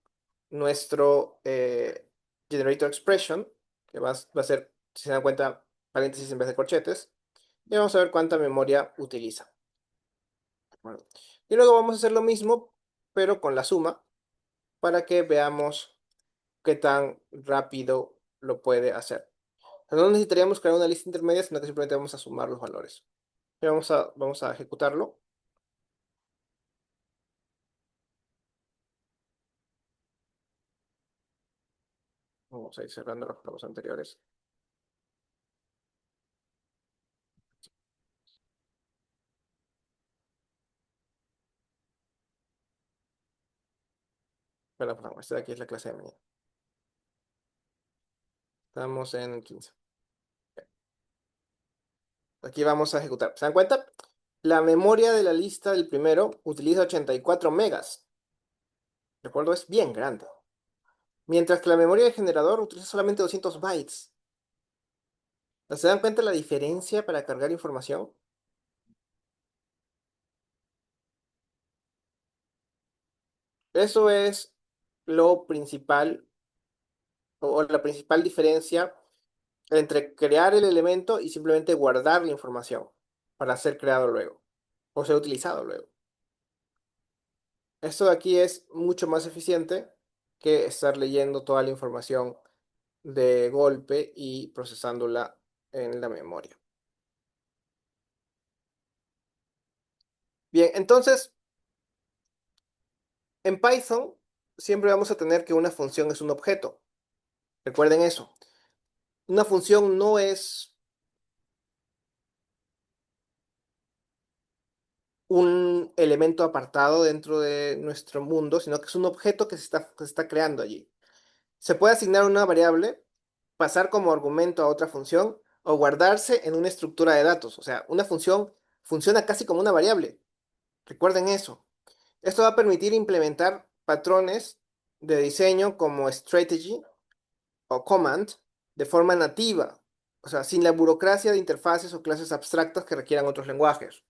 nuestro generator expression, que va a ser, si se dan cuenta, paréntesis en vez de corchetes. Y vamos a ver cuánta memoria utiliza. Bueno, y luego vamos a hacer lo mismo, pero con la suma, para que veamos qué tan rápido lo puede hacer. No necesitaríamos crear una lista intermedia, sino que simplemente vamos a sumar los valores. Y vamos a ejecutarlo. Vamos a ir cerrando los programas anteriores. Perdón, esta de aquí es la clase de mañana. Estamos en el 15. Aquí vamos a ejecutar. ¿Se dan cuenta? La memoria de la lista del primero utiliza 84 megas. ¿De acuerdo? Es bien grande. Mientras que la memoria del generador utiliza solamente 200 bytes. ¿Se dan cuenta la diferencia para cargar información? Eso es lo principal o la principal diferencia entre crear el elemento y simplemente guardar la información para ser creado luego o ser utilizado luego. Esto de aquí es mucho más eficiente que estar leyendo toda la información de golpe y procesándola en la memoria. Bien, entonces, en Python siempre vamos a tener que una función es un objeto. Recuerden eso. Una función no es un elemento apartado dentro de nuestro mundo, sino que es un objeto que se está creando allí. Se puede asignar una variable, pasar como argumento a otra función o guardarse en una estructura de datos. O sea, una función funciona casi como una variable. Recuerden eso. Esto va a permitir implementar patrones de diseño como strategy o command de forma nativa, o sea, sin la burocracia de interfaces o clases abstractas que requieran otros lenguajes.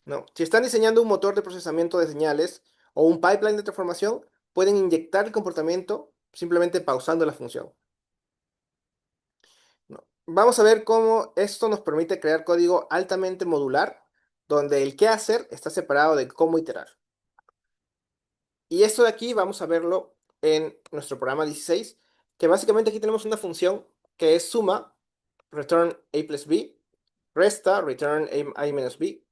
¿No? Si están diseñando un motor de procesamiento de señales o un pipeline de transformación, pueden inyectar el comportamiento simplemente pausando la función. ¿No? Vamos a ver cómo esto nos permite crear código altamente modular, donde el qué hacer está separado de cómo iterar. Y esto de aquí vamos a verlo en nuestro programa 16, que básicamente aquí tenemos una función que es suma, return a plus b, resta, return a menos b,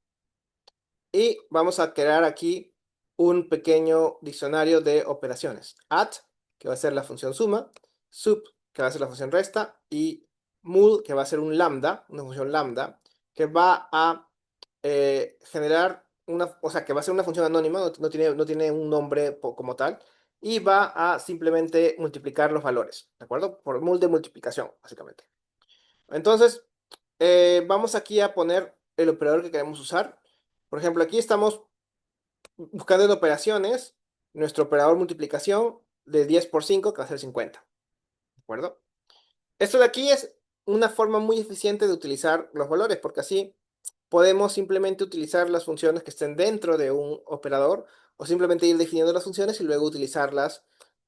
y vamos a crear aquí un pequeño diccionario de operaciones. Add, que va a ser la función suma, sub, que va a ser la función resta, y mul, que va a ser un lambda, una función lambda, que va a generar o sea, que va a ser una función anónima, no tiene un nombre como tal, y va a simplemente multiplicar los valores, ¿de acuerdo? Por mul de multiplicación, básicamente. Entonces, vamos aquí a poner el operador que queremos usar. Por ejemplo, aquí estamos buscando en operaciones nuestro operador multiplicación de 10 por 5, que va a ser 50. ¿De acuerdo? Esto de aquí es una forma muy eficiente de utilizar los valores, porque así podemos simplemente utilizar las funciones que estén dentro de un operador o simplemente ir definiendo las funciones y luego utilizarlas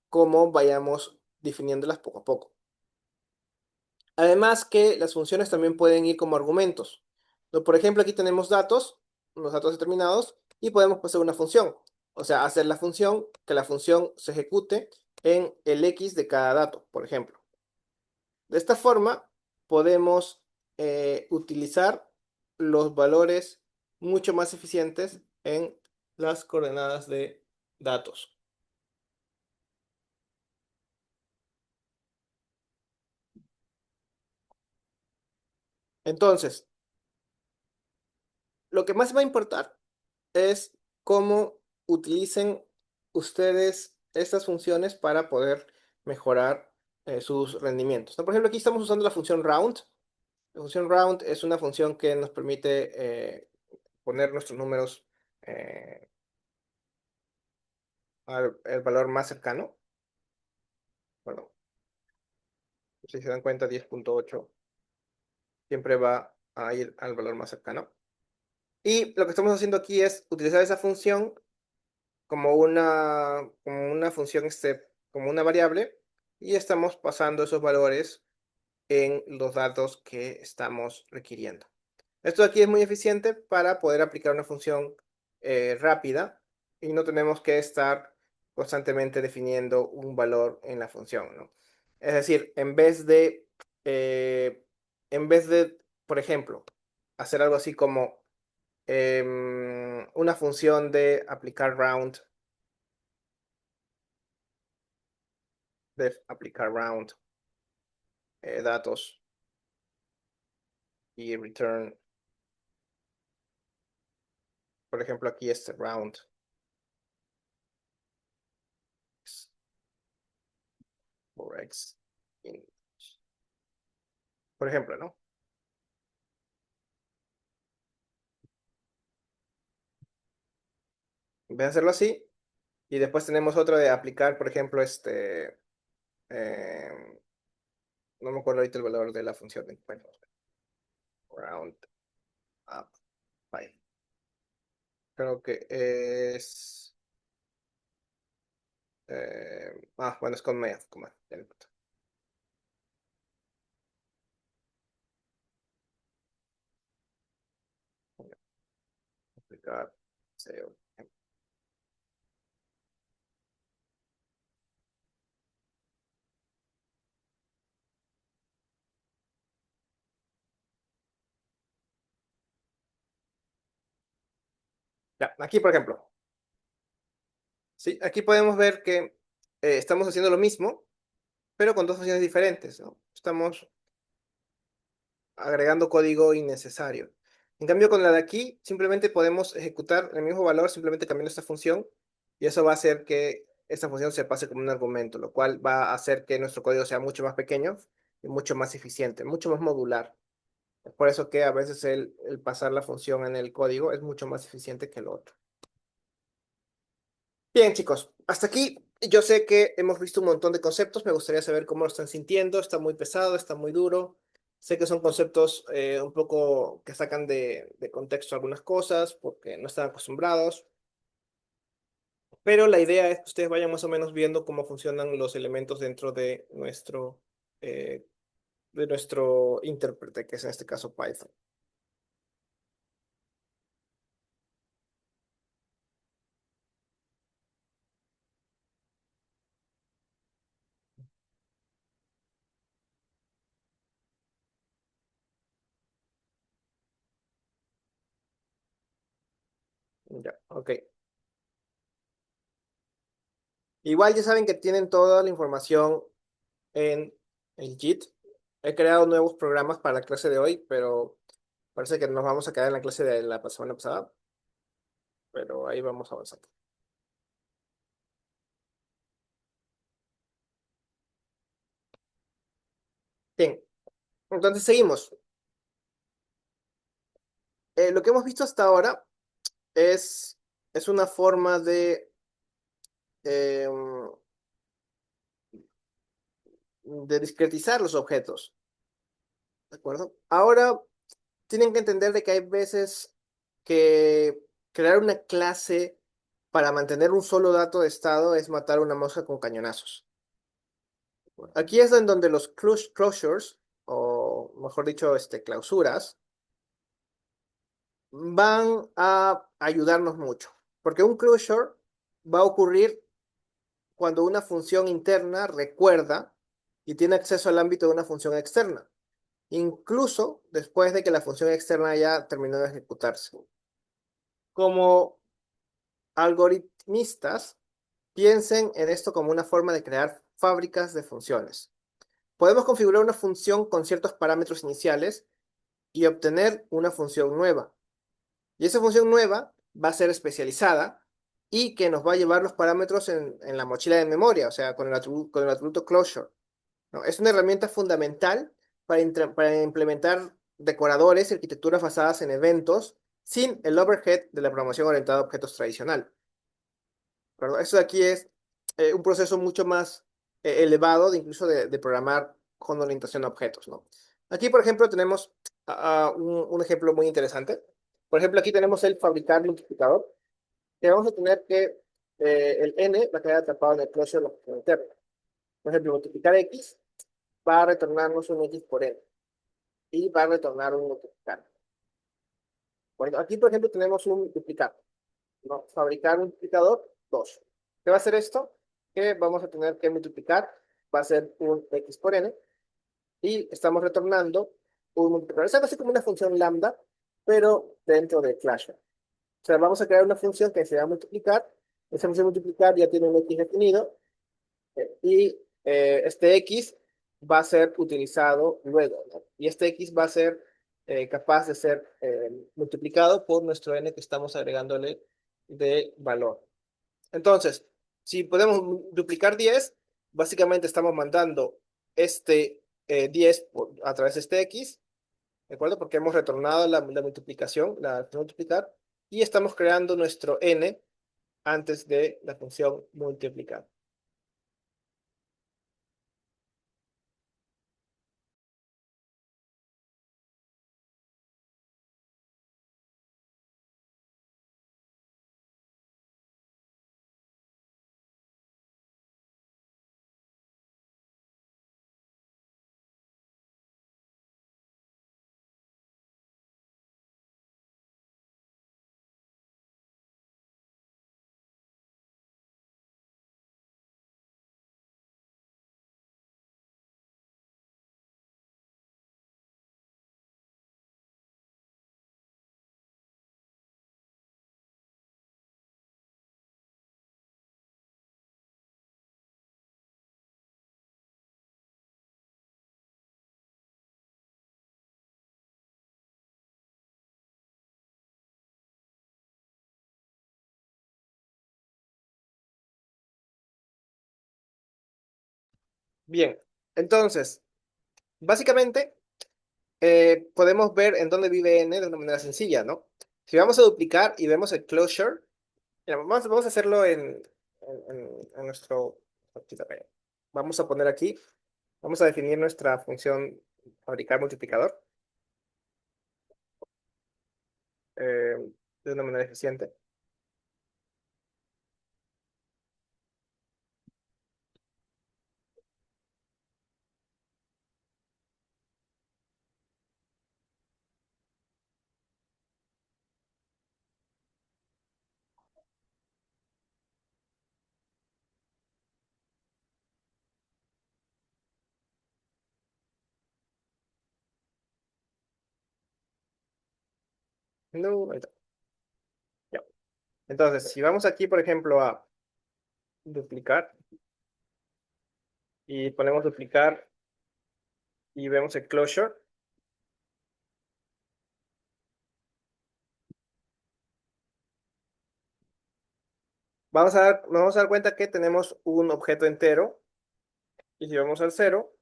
como vayamos definiéndolas poco a poco. Además que las funciones también pueden ir como argumentos. Por ejemplo, aquí tenemos datos, unos datos determinados, y podemos pasar una función. O sea, hacer la función, que la función se ejecute en el X de cada dato, por ejemplo. De esta forma, podemos utilizar los valores mucho más eficientes en las coordenadas de datos. Entonces, lo que más va a importar es cómo utilicen ustedes estas funciones para poder mejorar sus rendimientos, ¿no? Por ejemplo, aquí estamos usando la función round. La función round es una función que nos permite poner nuestros números al el valor más cercano. Bueno, si se dan cuenta, 10.8 siempre va a ir al valor más cercano. Y lo que estamos haciendo aquí es utilizar esa función como una función, como una variable, y estamos pasando esos valores en los datos que estamos requiriendo. Esto de aquí es muy eficiente para poder aplicar una función rápida y no tenemos que estar constantemente definiendo un valor en la función, ¿no? Es decir, eh, en vez de, por ejemplo, hacer algo así como una función de aplicar round, datos y return, por ejemplo, aquí este round, por x, por ejemplo, ¿no? En vez de hacerlo así, y después tenemos otro de aplicar, por ejemplo, eh, no me acuerdo ahorita el valor de la función, bueno, round up, bye. Creo que es, bueno, es con math, ya no importa. Aplicar, SEO. Ya, aquí, por ejemplo, ¿sí? Aquí podemos ver que estamos haciendo lo mismo, pero con dos funciones diferentes, ¿no? Estamos agregando código innecesario. En cambio, con la de aquí, simplemente podemos ejecutar el mismo valor, simplemente cambiando esta función, y eso va a hacer que esta función se pase como un argumento, lo cual va a hacer que nuestro código sea mucho más pequeño y mucho más eficiente, mucho más modular. Es por eso que a veces el pasar la función en el código es mucho más eficiente que el otro. Bien, chicos, hasta aquí yo sé que hemos visto un montón de conceptos. Me gustaría saber cómo lo están sintiendo. Está muy pesado, está muy duro. Sé que son conceptos un poco que sacan de contexto algunas cosas porque no están acostumbrados, pero la idea es que ustedes vayan más o menos viendo cómo funcionan los elementos dentro eh, de nuestro intérprete, que es en este caso Python. Ya, ok. Igual ya saben que tienen toda la información en el JIT. He creado nuevos programas para la clase de hoy, pero parece que nos vamos a quedar en la clase de la semana pasada, pero ahí vamos avanzando. Bien, entonces seguimos. Lo que hemos visto hasta ahora es, es una forma eh, de discretizar los objetos, ¿de acuerdo? Ahora tienen que entender de que hay veces que crear una clase para mantener un solo dato de estado es matar una mosca con cañonazos. Aquí es en donde los closures, o mejor dicho, clausuras, van a ayudarnos mucho. Porque un closure va a ocurrir cuando una función interna recuerda y tiene acceso al ámbito de una función externa, incluso después de que la función externa ya terminó de ejecutarse. Como algoritmistas, piensen en esto como una forma de crear fábricas de funciones. Podemos configurar una función con ciertos parámetros iniciales y obtener una función nueva. Y esa función nueva va a ser especializada y que nos va a llevar los parámetros en la mochila de memoria, o sea, con el atributo closure, ¿no? Es una herramienta fundamental para implementar decoradores y arquitecturas basadas en eventos sin el overhead de la programación orientada a objetos tradicional. ¿Verdad? Eso de aquí es un proceso mucho más elevado de incluso de programar con orientación a objetos, ¿no? Aquí, por ejemplo, tenemos un ejemplo muy interesante. Por ejemplo, aquí tenemos el fabricar multiplicador, que vamos a tener que el n va a quedar atrapado en el closure de la función interna. Por ejemplo, multiplicar x va a retornarnos un x por n y va a retornar un multiplicar. Bueno, aquí, por ejemplo, tenemos un multiplicar, ¿no? Fabricar un multiplicador 2. ¿Qué va a hacer esto? Que vamos a tener que multiplicar, va a ser un x por n, y estamos retornando un multiplicador. Es algo así como una función lambda, pero dentro de Flash. O sea, vamos a crear una función que se va a multiplicar. Esa función multiplicar ya tiene un x definido, y este x va a ser utilizado luego, ¿no? Y este x va a ser capaz de ser multiplicado por nuestro n que estamos agregándole de valor. Entonces, si podemos duplicar 10, básicamente estamos mandando este 10 a través de este x, ¿de acuerdo? Porque hemos retornado la multiplicación, la multiplicar, y estamos creando nuestro n antes de la función multiplicar. Bien, entonces, básicamente podemos ver en dónde vive n de una manera sencilla, ¿no? Si vamos a duplicar y vemos el closure, mira, vamos a hacerlo en nuestro... Vamos a poner aquí, vamos a definir nuestra función fabricar multiplicador eh, de una manera eficiente. No, ahí está. Ya. Entonces, si vamos aquí, por ejemplo, a duplicar y ponemos duplicar y vemos el closure. Nos vamos a dar cuenta que tenemos un objeto entero y si vamos al cero,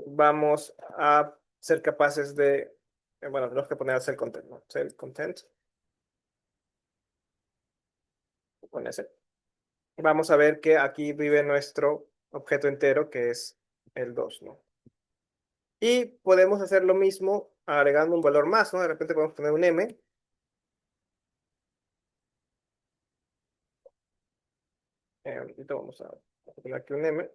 vamos a ser capaces de, bueno, tenemos que poner cell content, ¿no? Cell content, con ese. Vamos a ver que aquí vive nuestro objeto entero, que es el 2, ¿no? Y podemos hacer lo mismo agregando un valor más, ¿no? De repente podemos poner un m. Ahorita vamos a poner aquí un m.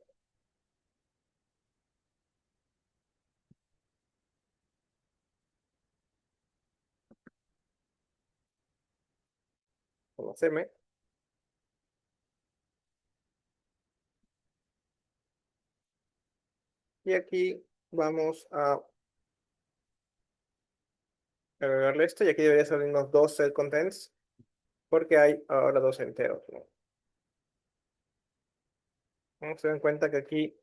Ponemos m. Y aquí vamos a agregarle esto. Y aquí debería salirnos dos cell contents, porque hay ahora dos enteros, ¿no? Vamos a tener en cuenta que aquí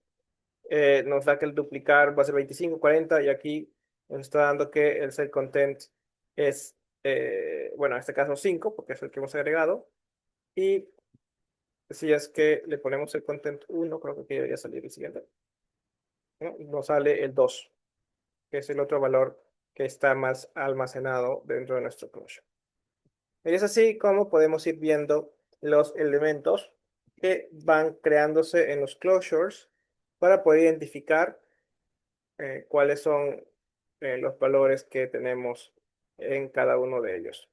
nos da que el duplicar va a ser 25, 40, y aquí nos está dando que el set content es, bueno, en este caso 5, porque es el que hemos agregado. Y si es que le ponemos el content 1, creo que aquí debería salir el siguiente, ¿no? Nos sale el 2, que es el otro valor que está más almacenado dentro de nuestro closure. Y es así como podemos ir viendo los elementos que van creándose en los closures para poder identificar cuáles son los valores que tenemos en cada uno de ellos,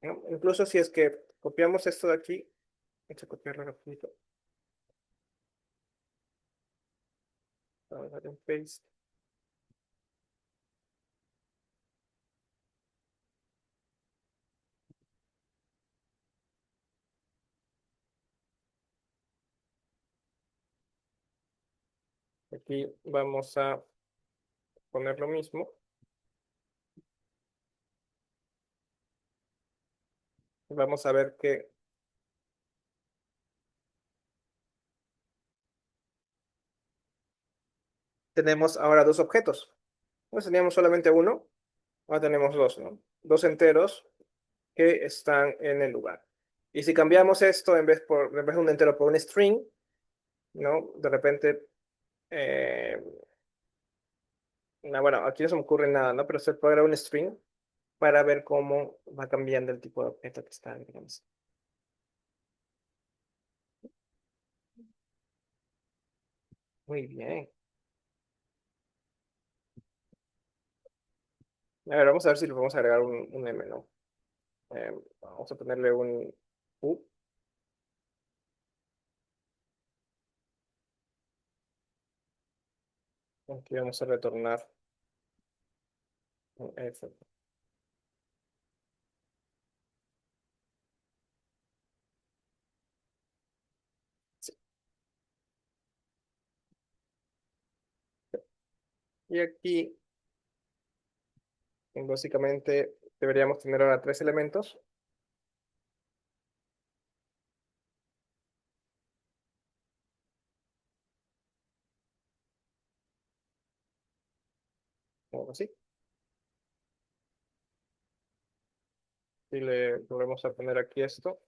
¿no? Incluso si es que copiamos esto de aquí, vamos a copiarlo rapidito. Vamos a hacer un paste. Aquí vamos a poner lo mismo. Vamos a ver que tenemos ahora dos objetos. Pues teníamos solamente uno, ahora tenemos dos, ¿no? Dos enteros que están en el lugar. Y si cambiamos esto en vez de un entero por un string, ¿no? De repente, no, bueno, aquí no se me ocurre nada, ¿no? Pero se puede agregar un string para ver cómo va cambiando el tipo de objeto que está, digamos. Muy bien. A ver, vamos a ver si le podemos agregar un m, ¿no? Vamos a ponerle un u. Aquí vamos a retornar un f. Sí. Y aquí, básicamente, deberíamos tener ahora tres elementos. Como así. Y le volvemos a poner aquí esto.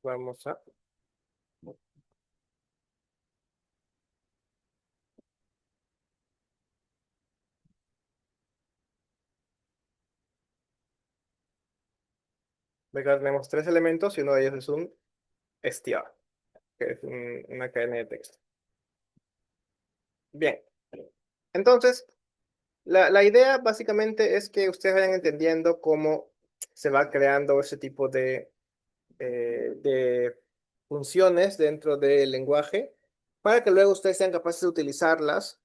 Vamos a ver que tenemos tres elementos y uno de ellos es un str, que es una cadena de texto. Bien. Entonces, la idea básicamente es que ustedes vayan entendiendo cómo se va creando ese tipo de funciones dentro del lenguaje para que luego ustedes sean capaces de utilizarlas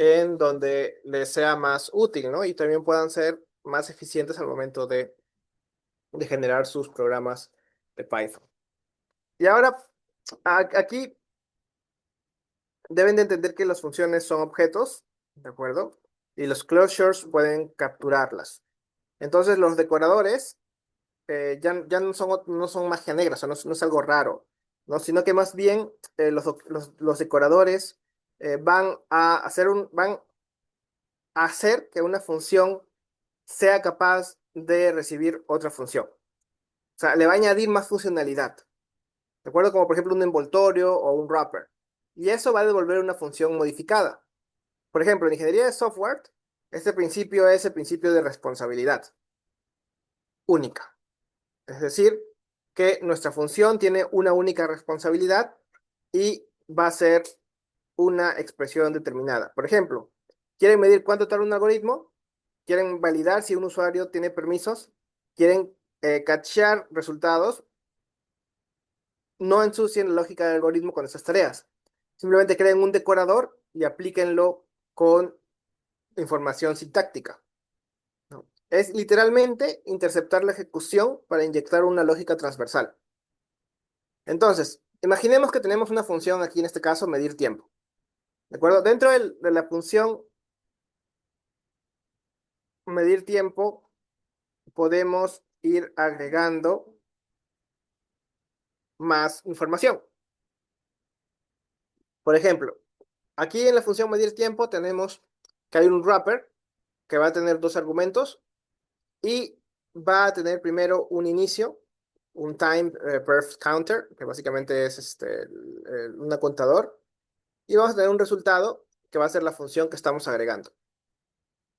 en donde les sea más útil, ¿no? Y también puedan ser más eficientes al momento de generar sus programas de Python. Y ahora, aquí deben de entender que las funciones son objetos, ¿de acuerdo? Y los closures pueden capturarlas. Entonces, los decoradores ya no son magia negra, o sea, no es algo raro, ¿no? Sino que más bien los decoradores van a hacer que una función sea capaz de recibir otra función. O sea, le va a añadir más funcionalidad. ¿De acuerdo? Como por ejemplo un envoltorio o un wrapper. Y eso va a devolver una función modificada. Por ejemplo, en ingeniería de software, este principio es el principio de responsabilidad única. Es decir, que nuestra función tiene una única responsabilidad y va a ser una expresión determinada. Por ejemplo, ¿quieren medir cuánto tarda un algoritmo? ¿Quieren validar si un usuario tiene permisos? ¿Quieren cachear resultados? No ensucien la lógica del algoritmo con esas tareas. Simplemente creen un decorador y aplíquenlo con información sintáctica, ¿no? Es literalmente interceptar la ejecución para inyectar una lógica transversal. Entonces, imaginemos que tenemos una función aquí, en este caso, medir tiempo. ¿De acuerdo? Dentro de la función medir tiempo, podemos ir agregando más información. Por ejemplo, aquí en la función medir tiempo tenemos que hay un wrapper que va a tener dos argumentos y va a tener primero un inicio, un time perf counter, que básicamente es un contador, y vamos a tener un resultado que va a ser la función que estamos agregando.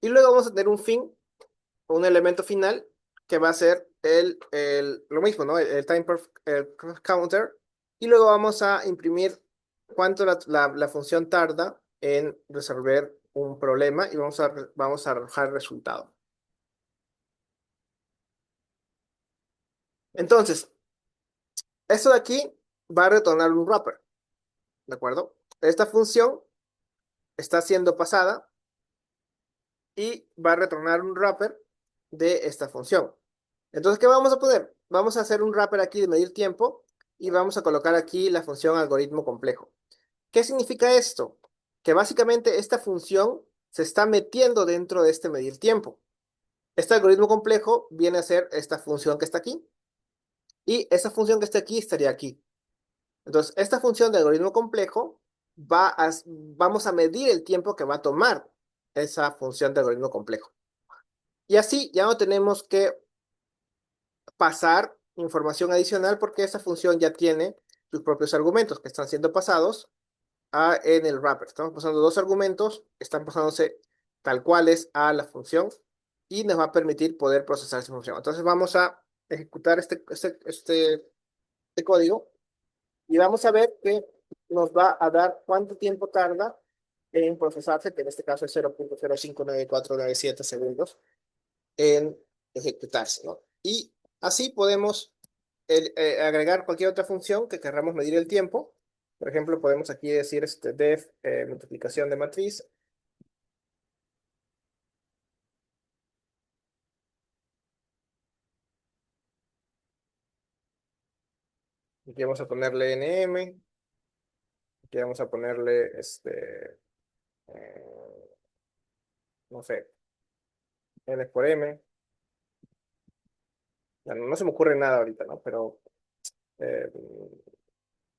Y luego vamos a tener un fin, un elemento final, que va a ser lo mismo, ¿no? El time perf counter, y luego vamos a imprimir cuánto la función tarda en resolver un problema y vamos a arrojar el resultado. Entonces, esto de aquí va a retornar un wrapper, ¿de acuerdo? Esta función está siendo pasada y va a retornar un wrapper de esta función. Entonces, ¿qué vamos a poner? Vamos a hacer un wrapper aquí de medir tiempo y vamos a colocar aquí la función algoritmo complejo. ¿Qué significa esto? Que básicamente esta función se está metiendo dentro de este medir tiempo. Este algoritmo complejo viene a ser esta función que está aquí y esa función que está aquí estaría aquí. Entonces, esta función de algoritmo complejo vamos a medir el tiempo que va a tomar esa función de algoritmo complejo. Y así ya no tenemos que pasar información adicional porque esa función ya tiene sus propios argumentos que están siendo pasados en el wrapper. Estamos pasando dos argumentos, están pasándose tal cuales a la función y nos va a permitir poder procesar esa función. Entonces vamos a ejecutar este código y vamos a ver que nos va a dar cuánto tiempo tarda en procesarse, que en este caso es 0.059497 segundos, en ejecutarse, ¿no? Y así podemos agregar cualquier otra función que queramos medir el tiempo. Por ejemplo, podemos aquí decir def multiplicación de matriz. Aquí vamos a ponerle nm. Aquí vamos a ponerle, no sé, n por m. Bueno, no se me ocurre nada ahorita, ¿no? Pero eh,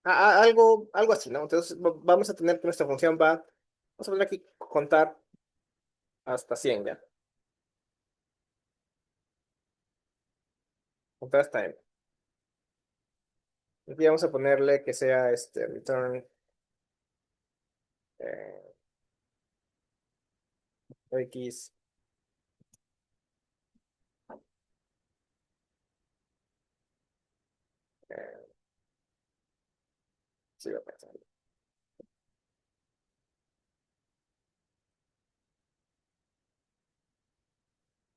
algo así, ¿no? Entonces vamos a tener que nuestra función vamos a poner aquí contar hasta 100 ya. Contar hasta n. Aquí vamos a ponerle que sea return eh, x. eh, sí, voy a pensar.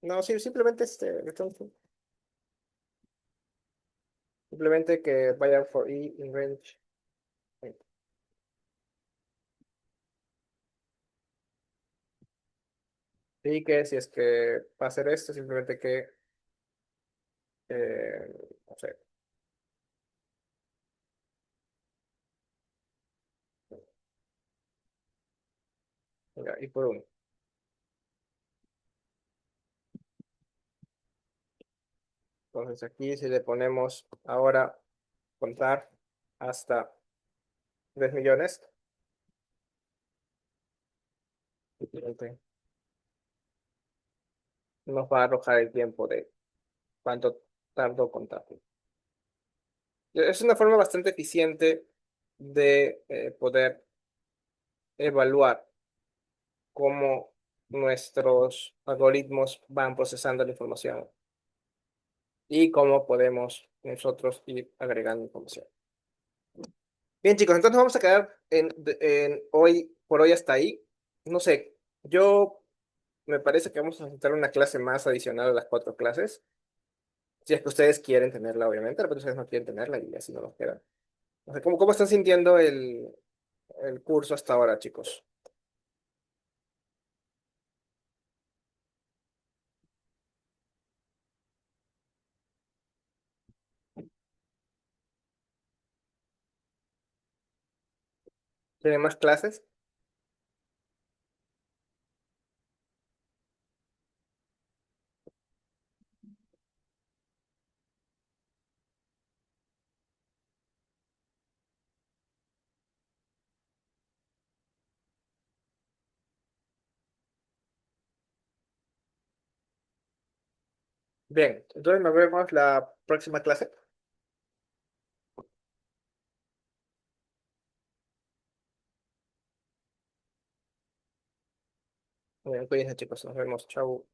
No, sí, simplemente return simplemente que vaya for i in range. Y que si es que va a hacer esto, simplemente que, no sé, ya, y por uno. Entonces aquí si le ponemos ahora contar hasta 3 millones, simplemente nos va a arrojar el tiempo de cuánto tardó contar. Es una forma bastante eficiente de poder evaluar cómo nuestros algoritmos van procesando la información y cómo podemos nosotros ir agregando información. Bien, chicos, entonces vamos a quedar en hoy, por hoy hasta ahí. No sé, yo me parece que vamos a necesitar una clase más adicional a las 4 clases. Si es que ustedes quieren tenerla, obviamente, pero ustedes no quieren tenerla y así no nos queda. No sé, ¿cómo están sintiendo el curso hasta ahora, chicos? ¿Tienen más clases? Bien, entonces nos vemos la próxima clase. Bien, cuídense, chicos, nos vemos. Chau.